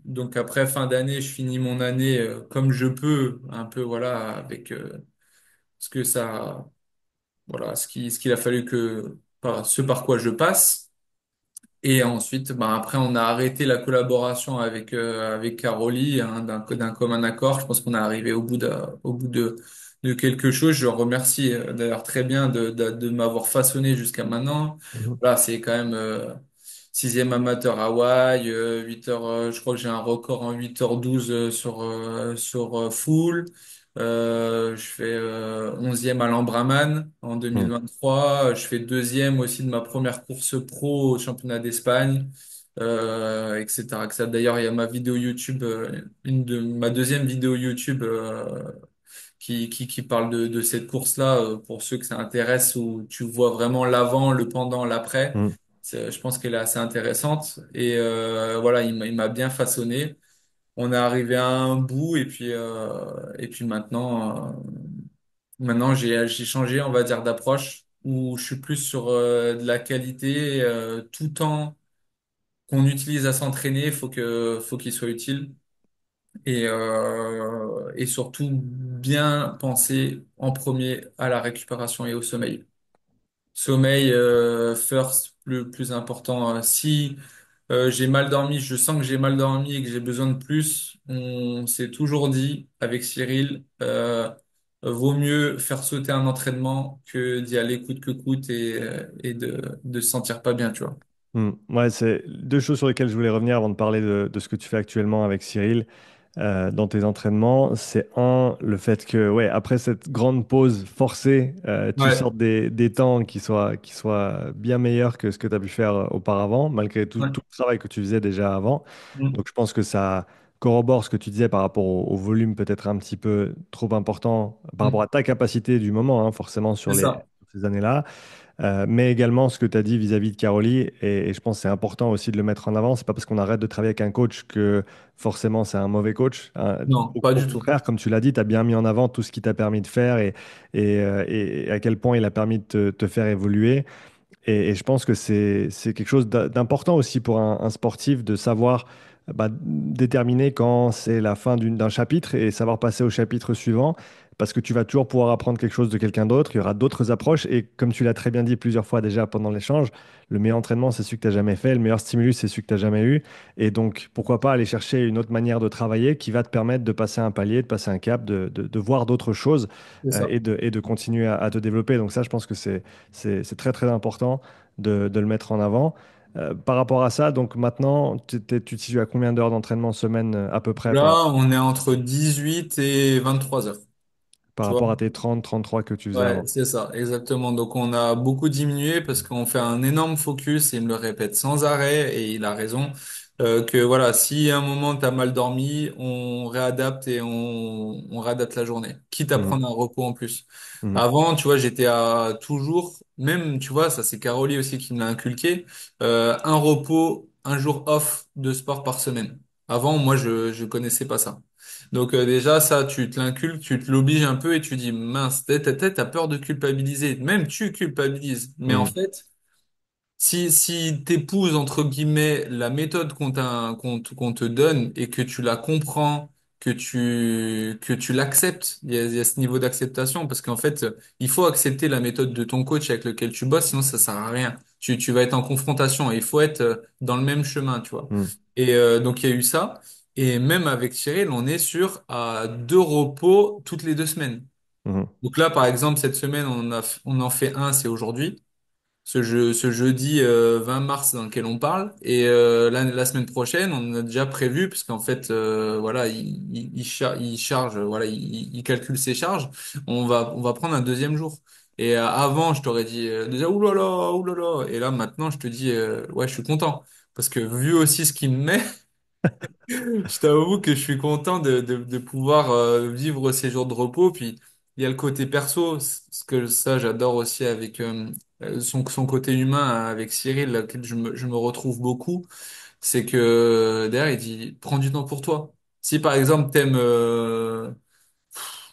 donc après fin d'année, je finis mon année comme je peux, un peu voilà, avec ce que ça, voilà, ce qu'il a fallu ce par quoi je passe. Et ensuite, ben après, on a arrêté la collaboration avec Caroli hein, d'un commun accord. Je pense qu'on est arrivé au bout de quelque chose. Je le remercie d'ailleurs très bien de m'avoir façonné jusqu'à maintenant. Mhm. Voilà, c'est quand même sixième amateur Hawaï, 8 heures, je crois que j'ai un record en 8h12 sur full. Je fais 11e à l'Ambraman en Mhm. 2023. Je fais deuxième aussi de ma première course pro au championnat d'Espagne, etc., etc. D'ailleurs, il y a ma vidéo YouTube, ma deuxième vidéo YouTube qui parle de cette course-là, pour ceux que ça intéresse, où tu vois vraiment l'avant, le pendant, l'après. Mhm. Je pense qu'elle est assez intéressante. Et voilà, il m'a bien façonné. On est arrivé à un bout et puis maintenant j'ai changé, on va dire, d'approche où je suis plus sur de la qualité tout temps qu'on utilise à s'entraîner, faut qu'il soit utile et surtout bien penser en premier à la récupération et au sommeil. Sommeil first, le plus important. Si j'ai mal dormi, je sens que j'ai mal dormi et que j'ai besoin de plus. On s'est toujours dit avec Cyril, vaut mieux faire sauter un entraînement que d'y aller coûte que coûte et de se sentir pas bien, tu vois. Ouais, c'est deux choses sur lesquelles je voulais revenir avant de parler de ce que tu fais actuellement avec Cyril. dans tes entraînements, c'est un, le fait que, ouais, après cette grande pause forcée, tu Ouais, sortes des temps qui soient bien meilleurs que ce que tu as pu faire auparavant, malgré tout, ouais, tout le travail que tu faisais déjà avant. mm, Donc, je pense que ça corrobore ce que tu disais par rapport au volume peut-être un petit peu trop important par rapport mm. à ta capacité du moment, hein, forcément, C'est ça, sur ces années-là. Mais également ce que tu as dit vis-à-vis de Caroli, et je pense que c'est important aussi de le mettre en avant, c'est pas parce qu'on arrête de travailler avec un coach que forcément c'est un mauvais coach, hein. non, Au, pas au du tout. contraire, comme tu l'as dit, tu as bien mis en avant tout ce qui t'a permis de faire et à quel point il a permis de te faire évoluer. Et je pense que c'est quelque chose d'important aussi pour un sportif de savoir bah, déterminer quand c'est la fin d'un chapitre et savoir passer au chapitre suivant, parce que tu vas toujours pouvoir apprendre quelque chose de quelqu'un d'autre, il y aura d'autres approches, et comme tu l'as très bien dit plusieurs fois déjà pendant l'échange, le meilleur entraînement, c'est celui que tu n'as jamais fait, le meilleur stimulus, c'est celui que tu n'as jamais eu, et donc pourquoi pas aller chercher une autre manière de travailler qui va te permettre de passer un palier, de passer un cap, de voir d'autres choses C'est ça. et de continuer à te développer. Donc ça, je pense que c'est très très important de le mettre en avant. Par rapport à ça, donc maintenant, tu te situes à combien d'heures d'entraînement semaine à peu près Là, on est entre 18 et 23 heures. par Tu vois? rapport à tes 30-33 que tu faisais Ouais, avant? c'est ça, exactement. Donc on a beaucoup diminué parce qu'on fait un énorme focus et il me le répète sans arrêt et il a raison. Que voilà, si à un moment tu as mal dormi, on réadapte et on réadapte la journée, quitte à Mhm, prendre un repos en plus. mhm, Avant, tu vois, j'étais à toujours, même, tu vois, ça c'est Caroli aussi qui me l'a inculqué, un repos, un jour off de sport par semaine. Avant, moi, je connaissais pas ça. Donc déjà, ça, tu te l'inculques, tu te l'obliges un peu et tu dis, mince, t'as peur de culpabiliser. Même tu culpabilises. Mais en mhm, fait, si t'épouses, entre guillemets, la méthode qu'on te donne et que tu la comprends, que tu l'acceptes, il y a ce niveau d'acceptation parce qu'en fait, il faut accepter la méthode de ton coach avec lequel tu bosses, sinon ça sert à rien. Tu vas être en confrontation et il faut être dans le même chemin, tu vois. mhm, Et donc, il y a eu ça. Et même avec Cyril, on est sur à 2 repos toutes les 2 semaines. mhm, Donc là, par exemple, cette semaine, on en fait un, c'est aujourd'hui ce jeudi 20 mars dans lequel on parle. Et la semaine prochaine, on a déjà prévu, parce qu'en fait, voilà, il charge, voilà, il calcule ses charges. On va prendre un deuxième jour. Et avant, je t'aurais dit déjà, oulala, oulala. Et là, maintenant, je te dis, ouais, je suis content. Parce que vu aussi ce qu'il me met, je t'avoue que je suis content de pouvoir vivre ces jours de repos. Puis il y a le côté perso, ce que ça j'adore aussi avec son côté humain avec Cyril, lequel je me retrouve beaucoup. C'est que derrière il dit prends du temps pour toi. Si par exemple t'aimes,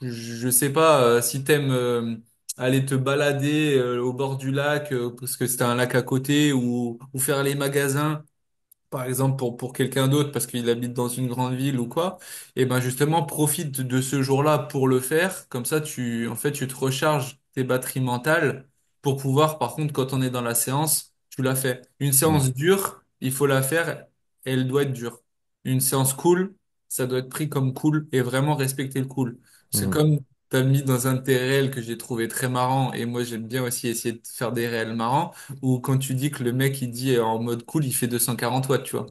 je sais pas, si t'aimes aller te balader au bord du lac parce que c'est un lac à côté ou faire les magasins par exemple pour quelqu'un d'autre parce qu'il habite dans une grande ville ou quoi, et ben justement profite de ce jour-là pour le faire. Comme ça, en fait, tu te recharges tes batteries mentales pour pouvoir, par contre, quand on est dans la séance, tu la fais. Une mhm, séance dure, il faut la faire, elle doit être dure. Une séance cool, ça doit être pris comme cool et vraiment respecter le cool. C'est mhm. comme t'as mis dans un de tes réels que j'ai trouvé très marrant et moi j'aime bien aussi essayer de faire des réels marrants ou quand tu dis que le mec il dit en mode cool il fait 240 watts, tu vois.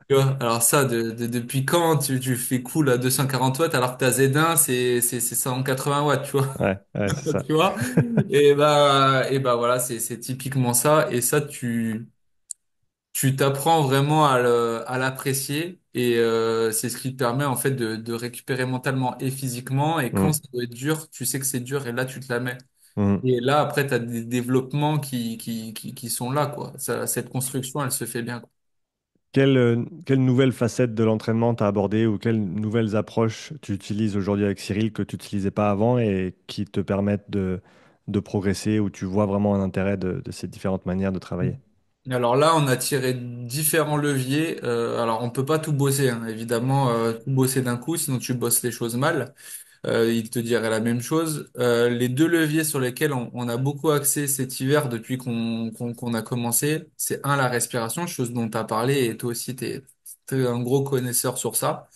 Tu vois, alors ça, depuis quand tu fais cool à 240 watts alors que ta Z1 c'est 180 watts, tu vois. Ouais, ouais, c'est ça. Tu vois? Et bah voilà, c'est typiquement ça. Et ça, tu t'apprends vraiment à l'apprécier. Et c'est ce qui te permet en fait de récupérer mentalement et physiquement. Et quand Mhm, ça doit être dur, tu sais que c'est dur et là tu te la mets. mhm. Et là, après, tu as des développements qui sont là, quoi. Cette construction, elle se fait bien, quoi. Quelle nouvelle facette de l'entraînement t'as abordé ou quelles nouvelles approches tu utilises aujourd'hui avec Cyril que tu n'utilisais pas avant et qui te permettent de progresser ou tu vois vraiment un intérêt de ces différentes manières de travailler? Alors là, on a tiré différents leviers. Alors, on peut pas tout bosser, hein. Évidemment, tout bosser d'un coup, sinon tu bosses les choses mal. Il te dirait la même chose. Les deux leviers sur lesquels on a beaucoup axé cet hiver depuis qu'on a commencé, c'est un, la respiration, chose dont tu as parlé, et toi aussi, t'es un gros connaisseur sur ça.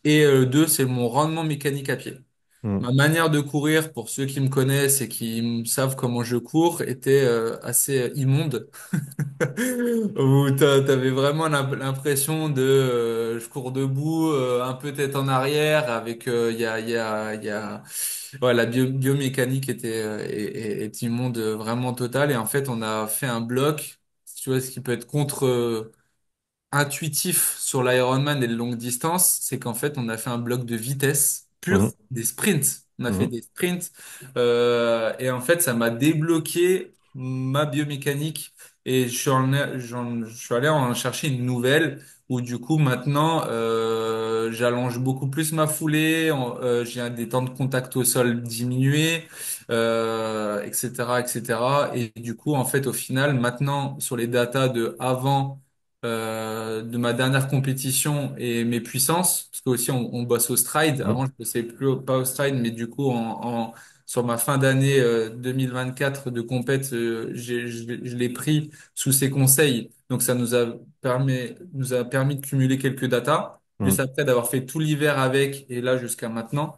Et deux, c'est mon rendement mécanique à pied. Mhm, Ma manière de courir, pour ceux qui me connaissent et qui savent comment je cours, était assez immonde. Où t'avais vraiment l'impression de je cours debout, un peu tête en arrière, avec ouais, la biomécanique est immonde vraiment total. Et en fait, on a fait un bloc, tu vois, ce qui peut être contre intuitif sur l'Ironman et le longue distance, c'est qu'en fait, on a fait un bloc de vitesse pure, Mhm, des sprints. On a fait mhm, des sprints et en fait, ça m'a débloqué ma biomécanique et je suis allé en chercher une nouvelle où du coup maintenant j'allonge beaucoup plus ma foulée, j'ai des temps de contact au sol diminués, etc., etc. Et du coup, en fait, au final, maintenant sur les datas de avant de ma dernière compétition et mes puissances, parce que aussi on bosse au stride. mhm, Avant, je bossais plus pas au stride, mais du coup, sur ma fin d'année 2024 de compète, je l'ai pris sous ses conseils. Donc, ça nous a permis de cumuler quelques datas. mhm, Juste après d'avoir fait tout l'hiver avec, et là jusqu'à maintenant.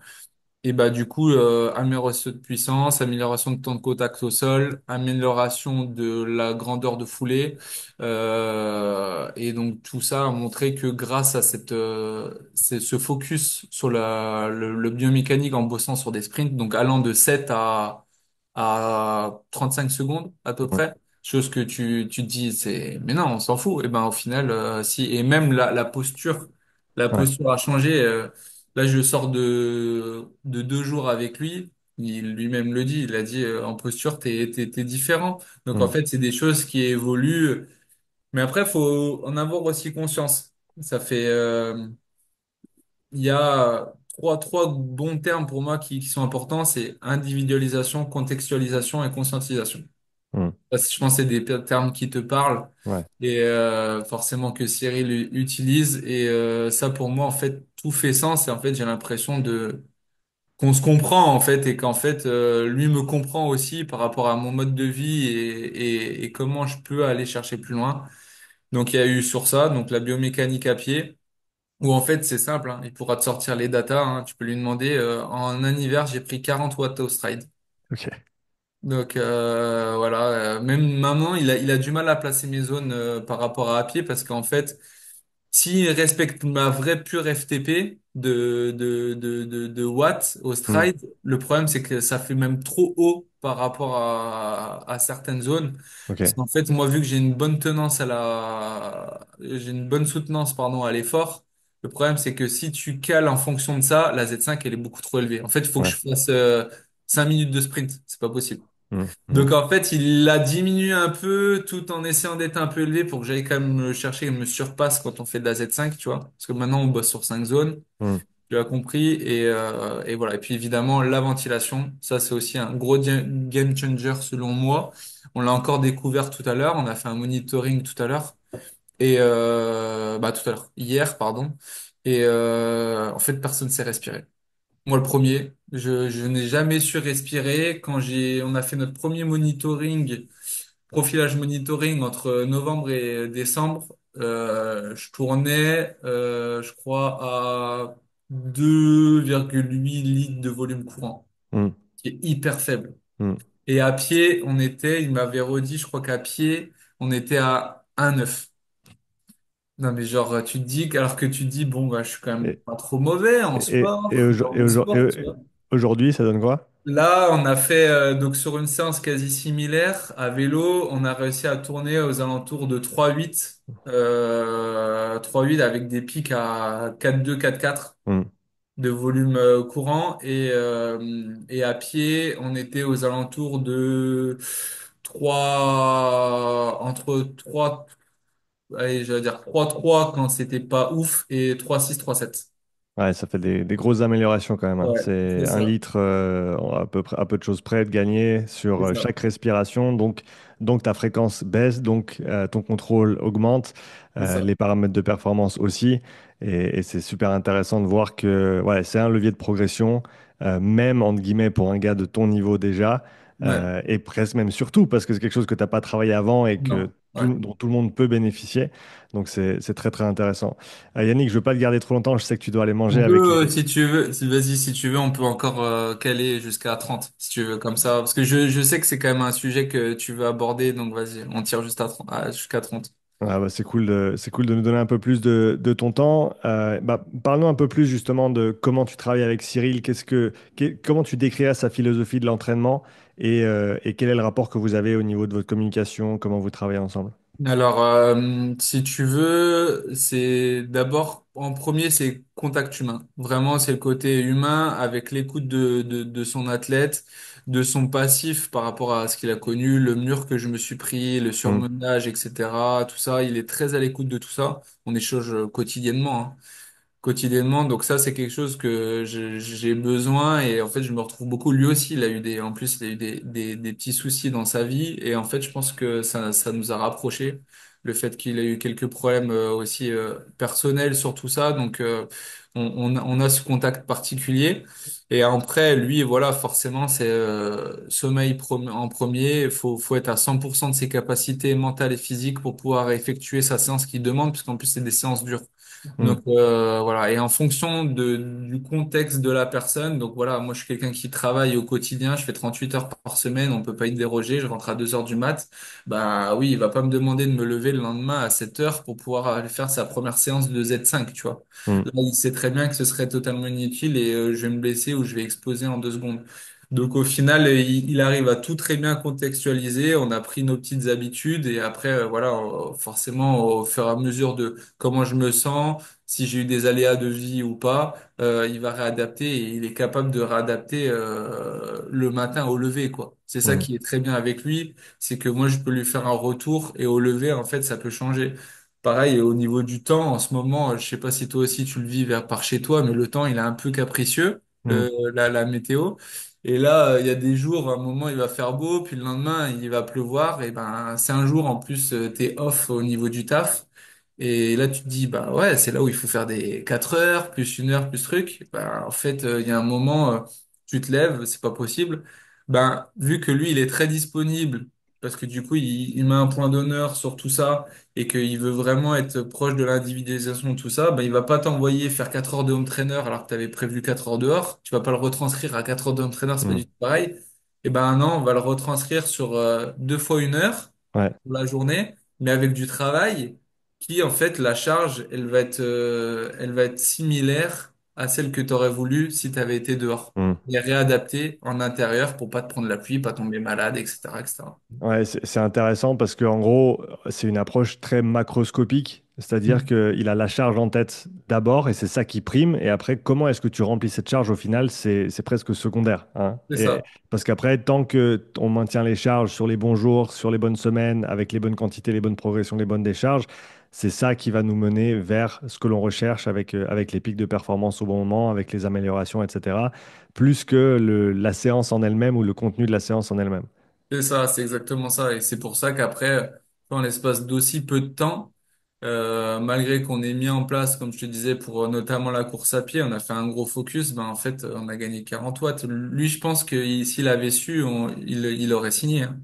Et bah du coup, amélioration de puissance, amélioration de temps de contact au sol, amélioration de la grandeur de foulée. Et donc tout ça a montré que grâce à ce focus sur le biomécanique en bossant sur des sprints, donc allant de 7 à 35 secondes à peu mhm. près, chose que tu te dis, mais non, on s'en fout. Et ben au final, si, et même la Ouais. posture a changé. Là, je sors de 2 jours avec lui. Il lui-même le dit. Il a dit en posture, t'es différent. Donc en Mhm, fait, c'est des choses qui évoluent. Mais après, faut en avoir aussi conscience. Il y a trois bons termes pour moi qui sont importants. C'est individualisation, contextualisation et conscientisation. mhm. Je pense que c'est des termes qui te parlent Ouais. et forcément que Cyril utilise. Et ça, pour moi, en fait, tout fait sens. Et en fait, j'ai l'impression de qu'on se comprend en fait et qu'en fait lui me comprend aussi par rapport à mon mode de vie et comment je peux aller chercher plus loin. Donc il y a eu sur ça, donc la biomécanique à pied, où en fait c'est simple, hein, il pourra te sortir les datas, hein, tu peux lui demander, en un hiver j'ai pris 40 watts au stride. Ok. Donc voilà, même maintenant il a du mal à placer mes zones par rapport à pied parce qu'en fait s'il respecte ma vraie pure FTP de watts au Mhm. stride, le problème c'est que ça fait même trop haut par rapport à certaines zones. Parce Ok. qu'en fait, moi, vu que j'ai une bonne soutenance, pardon, à l'effort, le problème c'est que si tu cales en fonction de ça, la Z5, elle est beaucoup trop élevée. En fait, il faut que Ouais. je fasse 5 minutes de sprint. C'est pas possible. Mhm, mhm, Donc en fait, il l'a diminué un peu tout en essayant d'être un peu élevé pour que j'aille quand même me chercher et me surpasse quand on fait de la Z5, tu vois. Parce que maintenant, on bosse sur 5 zones, mhm. tu as compris. Et voilà. Et puis évidemment, la ventilation, ça c'est aussi un gros game changer selon moi. On l'a encore découvert tout à l'heure. On a fait un monitoring tout à l'heure. Tout à l'heure, hier, pardon. Et en fait, personne ne s'est respiré. Moi, le premier, je n'ai jamais su respirer. On a fait notre premier monitoring, profilage monitoring entre novembre et décembre. Je tournais, je crois, à 2,8 litres de volume courant, Mhm, qui est hyper faible. mhm. Et à pied, il m'avait redit, je crois qu'à pied, on était à 1,9. Non, mais genre, tu te dis, alors que tu te dis, bon, bah, je suis quand même Et, pas trop mauvais en sport, dans mon sport, tu vois. aujourd'hui, ça donne quoi? Là, on a fait donc sur une séance quasi similaire à vélo, on a réussi à tourner aux alentours de 3,8, 3,8 avec des pics à 4,2, 4,4 Mhm. de volume courant et à pied, on était aux alentours de 3 allez, je vais dire 3,3 quand c'était pas ouf et 3,6, 3,7. Ouais, ça fait des grosses améliorations quand même, hein. Ouais, c'est C'est un ça, litre à peu de choses près de gagner sur c'est ça, chaque respiration. Donc ta fréquence baisse, donc ton contrôle augmente, c'est ça. les paramètres de performance aussi. Et c'est super intéressant de voir que ouais, c'est un levier de progression, même entre guillemets pour un gars de ton niveau déjà, Ouais. et presque même surtout parce que c'est quelque chose que tu n'as pas travaillé avant et que Non. Ouais. dont tout le monde peut bénéficier. Donc c'est très très intéressant. Yannick, je ne veux pas te garder trop longtemps, je sais que tu dois aller On manger avec peut, les... si tu veux, vas-y, si tu veux, on peut encore caler jusqu'à 30 si tu veux, comme ça. Parce que je sais que c'est quand même un sujet que tu veux aborder, donc vas-y, on tire juste à 30 jusqu'à 30. Ah bah, c'est cool de nous donner un peu plus de ton temps. Parle-nous un peu plus justement de comment tu travailles avec Cyril, comment tu décrirais sa philosophie de l'entraînement et quel est le rapport que vous avez au niveau de votre communication, comment vous travaillez ensemble. Alors, si tu veux, c'est d'abord, en premier, c'est contact humain. Vraiment, c'est le côté humain avec l'écoute de son athlète, de son passif par rapport à ce qu'il a connu, le mur que je me suis pris, le Mm, surmenage, etc. Tout ça, il est très à l'écoute de tout ça. On échange quotidiennement, hein. Quotidiennement. Donc ça, c'est quelque chose que j'ai besoin et en fait, je me retrouve beaucoup. Lui aussi, en plus, il a eu des petits soucis dans sa vie et en fait, je pense que ça nous a rapprochés. Le fait qu'il a eu quelques problèmes aussi personnels sur tout ça. Donc, on a ce contact particulier. Et après, lui, voilà, forcément, c'est en premier. Faut être à 100% de ses capacités mentales et physiques pour pouvoir effectuer sa séance qu'il demande, puisqu'en plus, c'est des séances dures. mm, Donc voilà, et en fonction du contexte de la personne, donc voilà, moi je suis quelqu'un qui travaille au quotidien, je fais 38 heures par semaine, on peut pas y déroger, je rentre à 2 heures du mat, bah oui, il va pas me demander de me lever le lendemain à 7 heures pour pouvoir aller faire sa première séance de Z5, tu vois. mm, Là, il sait très bien que ce serait totalement inutile et je vais me blesser ou je vais exploser en 2 secondes. Donc au final, il arrive à tout très bien contextualiser. On a pris nos petites habitudes et après, voilà, forcément, au fur et à mesure de comment je me sens, si j'ai eu des aléas de vie ou pas, il va réadapter et il est capable de réadapter le matin au lever, quoi. C'est ça mm, qui est très bien avec lui, c'est que moi je peux lui faire un retour et au lever, en fait, ça peut changer. Pareil, au niveau du temps, en ce moment, je sais pas si toi aussi tu le vis par chez toi, mais le temps, il est un peu capricieux, mm, la météo. Et là, il y a des jours, à un moment, il va faire beau, puis le lendemain, il va pleuvoir. Et ben, c'est un jour, en plus, t'es off au niveau du taf. Et là, tu te dis, bah ouais, c'est là où il faut faire des 4 heures, plus 1 heure, plus truc. Bah, en fait, il y a un moment, tu te lèves, c'est pas possible. Ben, vu que lui, il est très disponible, parce que du coup, il met un point d'honneur sur tout ça, et qu'il veut vraiment être proche de l'individualisation de tout ça, ben, il va pas t'envoyer faire 4 heures de home trainer alors que tu avais prévu 4 heures dehors. Tu vas pas le retranscrire à 4 heures de home trainer, c'est pas mm. du tout pareil. Et ben non, on va le retranscrire sur 2 fois 1 heure Ouais. pour la journée, mais avec du travail qui, en fait, la charge, elle va être similaire à celle que tu aurais voulu si tu avais été dehors. Mm. Et réadapter en intérieur pour pas te prendre la pluie, pas tomber malade, etc., etc. Ouais, c'est intéressant parce qu'en gros, c'est une approche très macroscopique, c'est-à-dire Mm. qu'il a la charge en tête d'abord et c'est ça qui prime. Et après, comment est-ce que tu remplis cette charge au final, c'est presque secondaire, hein. C'est Et, ça. parce qu'après, tant que on maintient les charges sur les bons jours, sur les bonnes semaines, avec les bonnes quantités, les bonnes progressions, les bonnes décharges, c'est ça qui va nous mener vers ce que l'on recherche avec les pics de performance au bon moment, avec les améliorations, etc., plus que la séance en elle-même ou le contenu de la séance en elle-même. C'est ça, c'est exactement ça. Et c'est pour ça qu'après, en l'espace d'aussi peu de temps, malgré qu'on ait mis en place, comme je te disais, pour notamment la course à pied, on a fait un gros focus, ben en fait, on a gagné 40 watts. Lui, je pense que s'il avait su, il aurait signé, hein.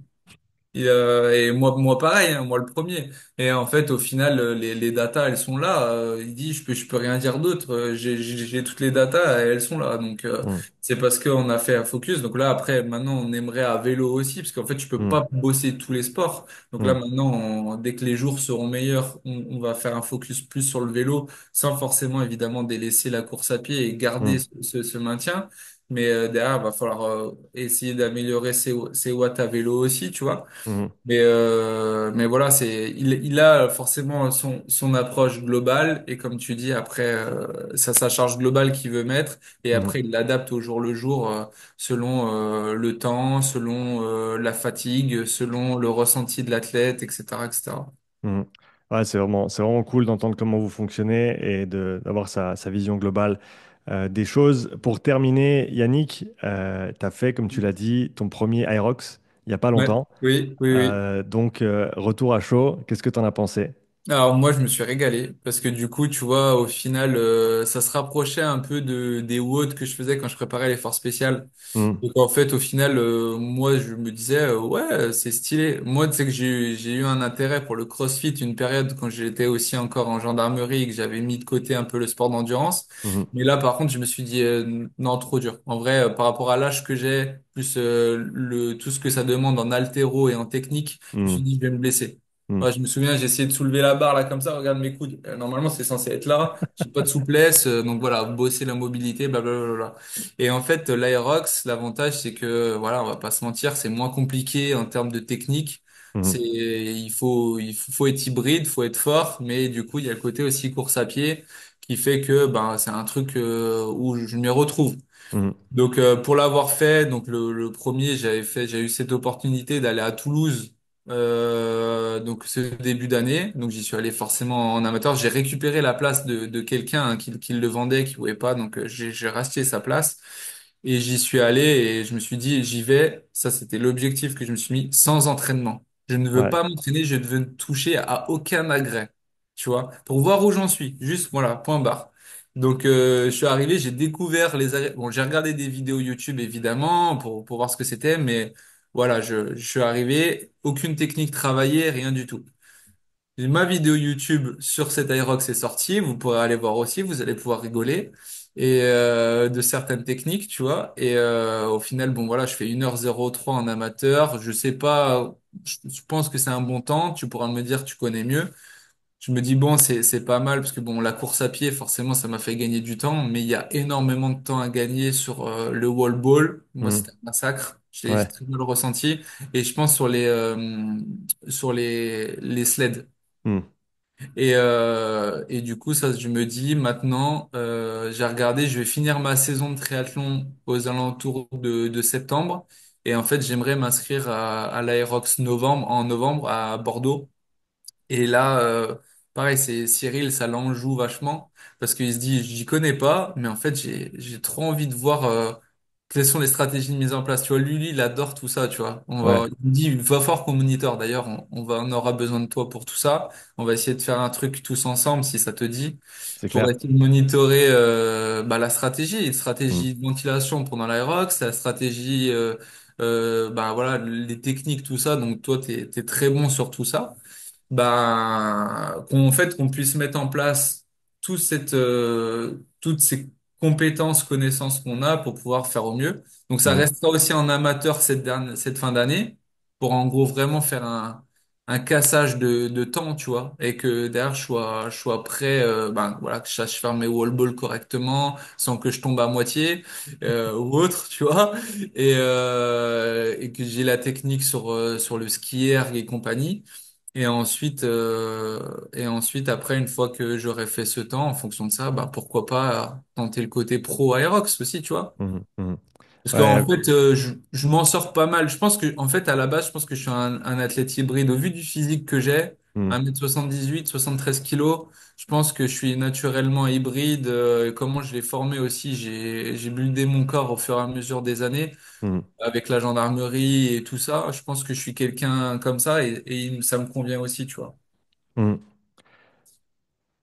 Et moi pareil, hein, moi le premier. Et en fait, au final, les datas, elles sont là. Il dit, je peux rien dire d'autre. J'ai toutes les datas, elles sont là. Donc, Mm, c'est parce qu'on a fait un focus. Donc là, après, maintenant, on aimerait à vélo aussi, parce qu'en fait, tu peux mm, pas bosser tous les sports. Donc là, mm. maintenant, dès que les jours seront meilleurs, on va faire un focus plus sur le vélo, sans forcément, évidemment, délaisser la course à pied et garder Mm, ce maintien. Mais derrière, il va falloir essayer d'améliorer ses watts à vélo aussi, tu vois. mhm, Mais voilà, il a forcément son approche globale et comme tu dis, après, ça sa charge globale qu'il veut mettre et mhm, après, il l'adapte au jour le jour selon le temps, selon la fatigue, selon le ressenti de l'athlète, etc., etc. mhm. Ouais, c'est vraiment cool d'entendre comment vous fonctionnez et d'avoir sa vision globale des choses. Pour terminer, Yannick, tu as fait, comme tu l'as dit, ton premier Aerox il n'y a pas Ouais, longtemps. oui, oui, oui. Donc, retour à chaud, qu'est-ce que tu en as pensé? Alors moi je me suis régalé parce que du coup tu vois au final ça se rapprochait un peu des WOD que je faisais quand je préparais les forces spéciales. Hmm, Donc en fait au final moi je me disais ouais c'est stylé. Moi tu sais que j'ai eu un intérêt pour le CrossFit une période quand j'étais aussi encore en gendarmerie et que j'avais mis de côté un peu le sport d'endurance. mhm, Mais là par contre je me suis dit non trop dur. En vrai par rapport à l'âge que j'ai plus le tout ce que ça demande en haltéro et en technique, je me hmm, suis dit je vais me blesser. hmm. Ouais, je me souviens, j'ai essayé de soulever la barre là comme ça, regarde mes coudes. Normalement, c'est censé être là. J'ai pas de souplesse, donc voilà, bosser la mobilité, blablabla. Et en fait, l'Aerox, l'avantage, c'est que voilà, on va pas se mentir, c'est moins compliqué en termes de technique. Mhm, Faut être hybride, faut être fort, mais du coup, il y a le côté aussi course à pied qui fait que ben c'est un truc où je m'y retrouve. mhm, Donc pour l'avoir fait, donc le premier, j'ai eu cette opportunité d'aller à Toulouse, donc ce début d'année. Donc j'y suis allé forcément en amateur. J'ai récupéré la place de quelqu'un hein, qui le vendait, qui pouvait pas. Donc j'ai racheté sa place et j'y suis allé et je me suis dit j'y vais. Ça c'était l'objectif que je me suis mis sans entraînement. Je ne veux ouais, pas m'entraîner, je ne veux toucher à aucun agrès, tu vois, pour voir où j'en suis. Juste voilà, point barre. Donc, je suis arrivé, j'ai découvert les arrêts. Bon, j'ai regardé des vidéos YouTube évidemment pour voir ce que c'était, mais voilà, je suis arrivé, aucune technique travaillée, rien du tout. Ma vidéo YouTube sur cet Aerox est sortie, vous pourrez aller voir aussi, vous allez pouvoir rigoler et de certaines techniques, tu vois. Et au final, bon voilà, je fais 1h03 en amateur. Je sais pas, je pense que c'est un bon temps. Tu pourras me dire, tu connais mieux. Je me dis, bon, c'est pas mal parce que bon, la course à pied, forcément, ça m'a fait gagner du temps, mais il y a énormément de temps à gagner sur le wall ball. Moi, mhm, c'était un massacre. J'ai ouais, très mal ressenti. Et je pense sur les sleds. hmm, Et du coup, ça, je me dis, maintenant, j'ai regardé, je vais finir ma saison de triathlon aux alentours de septembre. Et en fait, j'aimerais m'inscrire à l'Aerox en novembre à Bordeaux. Et là, pareil, c'est Cyril, ça l'enjoue vachement parce qu'il se dit, j'y connais pas, mais en fait, j'ai trop envie de voir quelles sont les stratégies de mise en place. Tu vois, lui, il adore tout ça, tu vois. ouais, Il me dit, il va fort qu'on moniteur. D'ailleurs, on aura besoin de toi pour tout ça. On va essayer de faire un truc tous ensemble, si ça te dit, c'est pour clair. essayer de monitorer la Hmm, stratégie de ventilation pendant l'aérox, la stratégie, bah voilà, les techniques, tout ça. Donc toi, t'es très bon sur tout ça bah, qu'on puisse mettre en place toutes ces compétences, connaissances qu'on a pour pouvoir faire au mieux. Donc, ça hmm, restera aussi en amateur cette fin d'année pour en gros vraiment faire un cassage de temps, tu vois, et que derrière je sois prêt, ben voilà, que je sache faire mes wall balls correctement, sans que je tombe à moitié ou autre, tu vois, et que j'ai la technique sur le ski erg et compagnie. Et ensuite, après, une fois que j'aurai fait ce temps, en fonction de ça, bah, pourquoi pas tenter le côté pro Aerox aussi, tu vois? mhm, mhm. Parce Ouais, qu'en fait, je m'en sors pas mal. Je pense que, en fait, à la base, je pense que je suis un athlète hybride. Au vu du physique que j'ai, hmm, 1m78, 73 kilos, je pense que je suis naturellement hybride. Et comment je l'ai formé aussi, j'ai buildé mon corps au fur et à mesure des années hmm, avec la gendarmerie et tout ça. Je pense que je suis quelqu'un comme ça et ça me convient aussi, tu vois. hmm.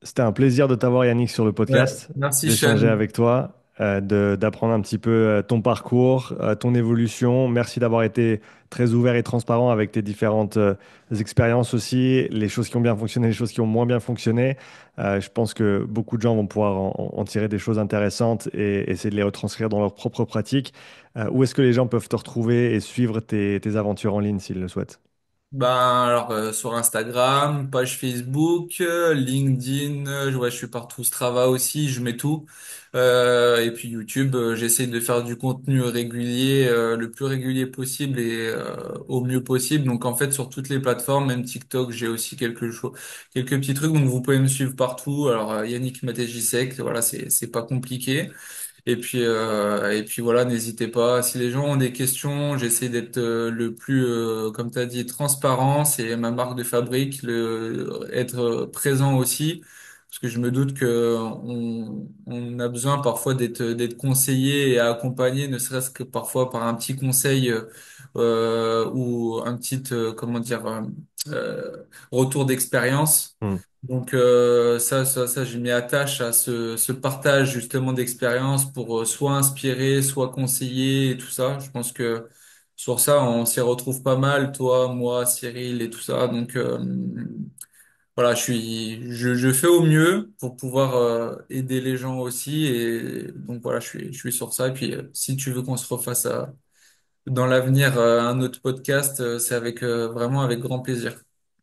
C'était un plaisir de t'avoir, Yannick, sur le Ouais, podcast, merci d'échanger Sean. avec toi, d'apprendre un petit peu ton parcours, ton évolution. Merci d'avoir été très ouvert et transparent avec tes différentes expériences aussi, les choses qui ont bien fonctionné, les choses qui ont moins bien fonctionné. Je pense que beaucoup de gens vont pouvoir en tirer des choses intéressantes et essayer de les retranscrire dans leur propre pratique. Où est-ce que les gens peuvent te retrouver et suivre tes aventures en ligne s'ils le souhaitent? Ben alors sur Instagram, page Facebook, LinkedIn, ouais, je suis partout, Strava aussi, je mets tout. Et puis YouTube, j'essaie de faire du contenu régulier, le plus régulier possible et au mieux possible. Donc en fait sur toutes les plateformes, même TikTok, j'ai aussi quelques petits trucs. Donc vous pouvez me suivre partout. Alors Yannick Matejisek, voilà, c'est pas compliqué. Et puis voilà, n'hésitez pas. Si les gens ont des questions, j'essaie d'être le plus, comme tu as dit, transparent. C'est ma marque de fabrique, être présent aussi. parce que je me doute que on a besoin parfois d'être conseillé et accompagné, ne serait-ce que parfois par un petit conseil ou un petit comment dire retour d'expérience. Hmm. Donc ça, je m'y attache à ce partage justement d'expérience pour soit inspirer, soit conseiller et tout ça. Je pense que sur ça, on s'y retrouve pas mal, toi, moi, Cyril et tout ça. Donc voilà, je fais au mieux pour pouvoir aider les gens aussi. Et donc voilà, je suis sur ça. Et puis si tu veux qu'on se refasse dans l'avenir un autre podcast, c'est avec vraiment avec grand plaisir.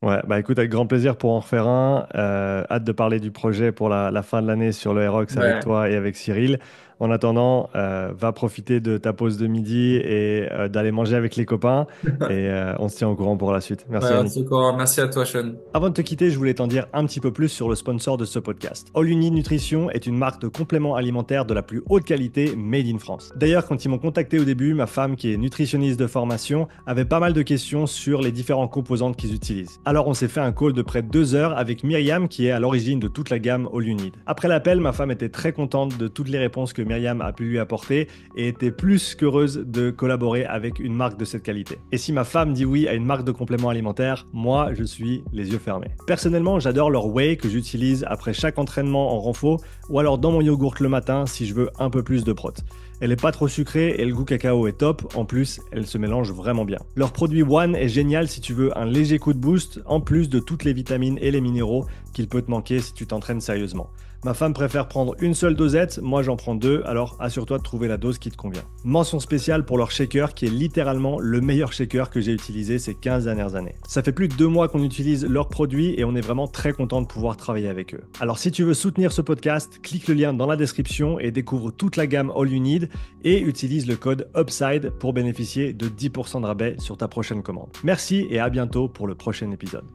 Ouais, bah écoute, avec grand plaisir pour en refaire un. Hâte de parler du projet pour la fin de l'année sur le Aerox avec Ouais. toi et avec Cyril. En attendant, va profiter de ta pause de midi et d'aller manger avec les copains. Et on se tient au courant pour la suite. Merci Ouais, Yannick. c'est quoi. Merci à toi, Sean. Avant de te quitter, je voulais t'en dire un petit peu plus sur le sponsor de ce podcast. All You Need Nutrition est une marque de compléments alimentaires de la plus haute qualité made in France. D'ailleurs, quand ils m'ont contacté au début, ma femme, qui est nutritionniste de formation, avait pas mal de questions sur les différentes composantes qu'ils utilisent. Alors on s'est fait un call de près de 2 heures avec Myriam, qui est à l'origine de toute la gamme All You Need. Après l'appel, ma femme était très contente de toutes les réponses que Myriam a pu lui apporter et était plus qu'heureuse de collaborer avec une marque de cette qualité. Et si ma femme dit oui à une marque de compléments alimentaires, moi je suis les yeux fermés. Personnellement, j'adore leur whey que j'utilise après chaque entraînement en renfo ou alors dans mon yogourt le matin si je veux un peu plus de prot. Elle est pas trop sucrée et le goût cacao est top, en plus elle se mélange vraiment bien. Leur produit One est génial si tu veux un léger coup de boost en plus de toutes les vitamines et les minéraux qu'il peut te manquer si tu t'entraînes sérieusement. Ma femme préfère prendre une seule dosette, moi j'en prends deux, alors assure-toi de trouver la dose qui te convient. Mention spéciale pour leur shaker qui est littéralement le meilleur shaker que j'ai utilisé ces 15 dernières années. Ça fait plus de 2 mois qu'on utilise leurs produits et on est vraiment très content de pouvoir travailler avec eux. Alors si tu veux soutenir ce podcast, clique le lien dans la description et découvre toute la gamme All You Need et utilise le code UPSIDE pour bénéficier de 10% de rabais sur ta prochaine commande. Merci et à bientôt pour le prochain épisode.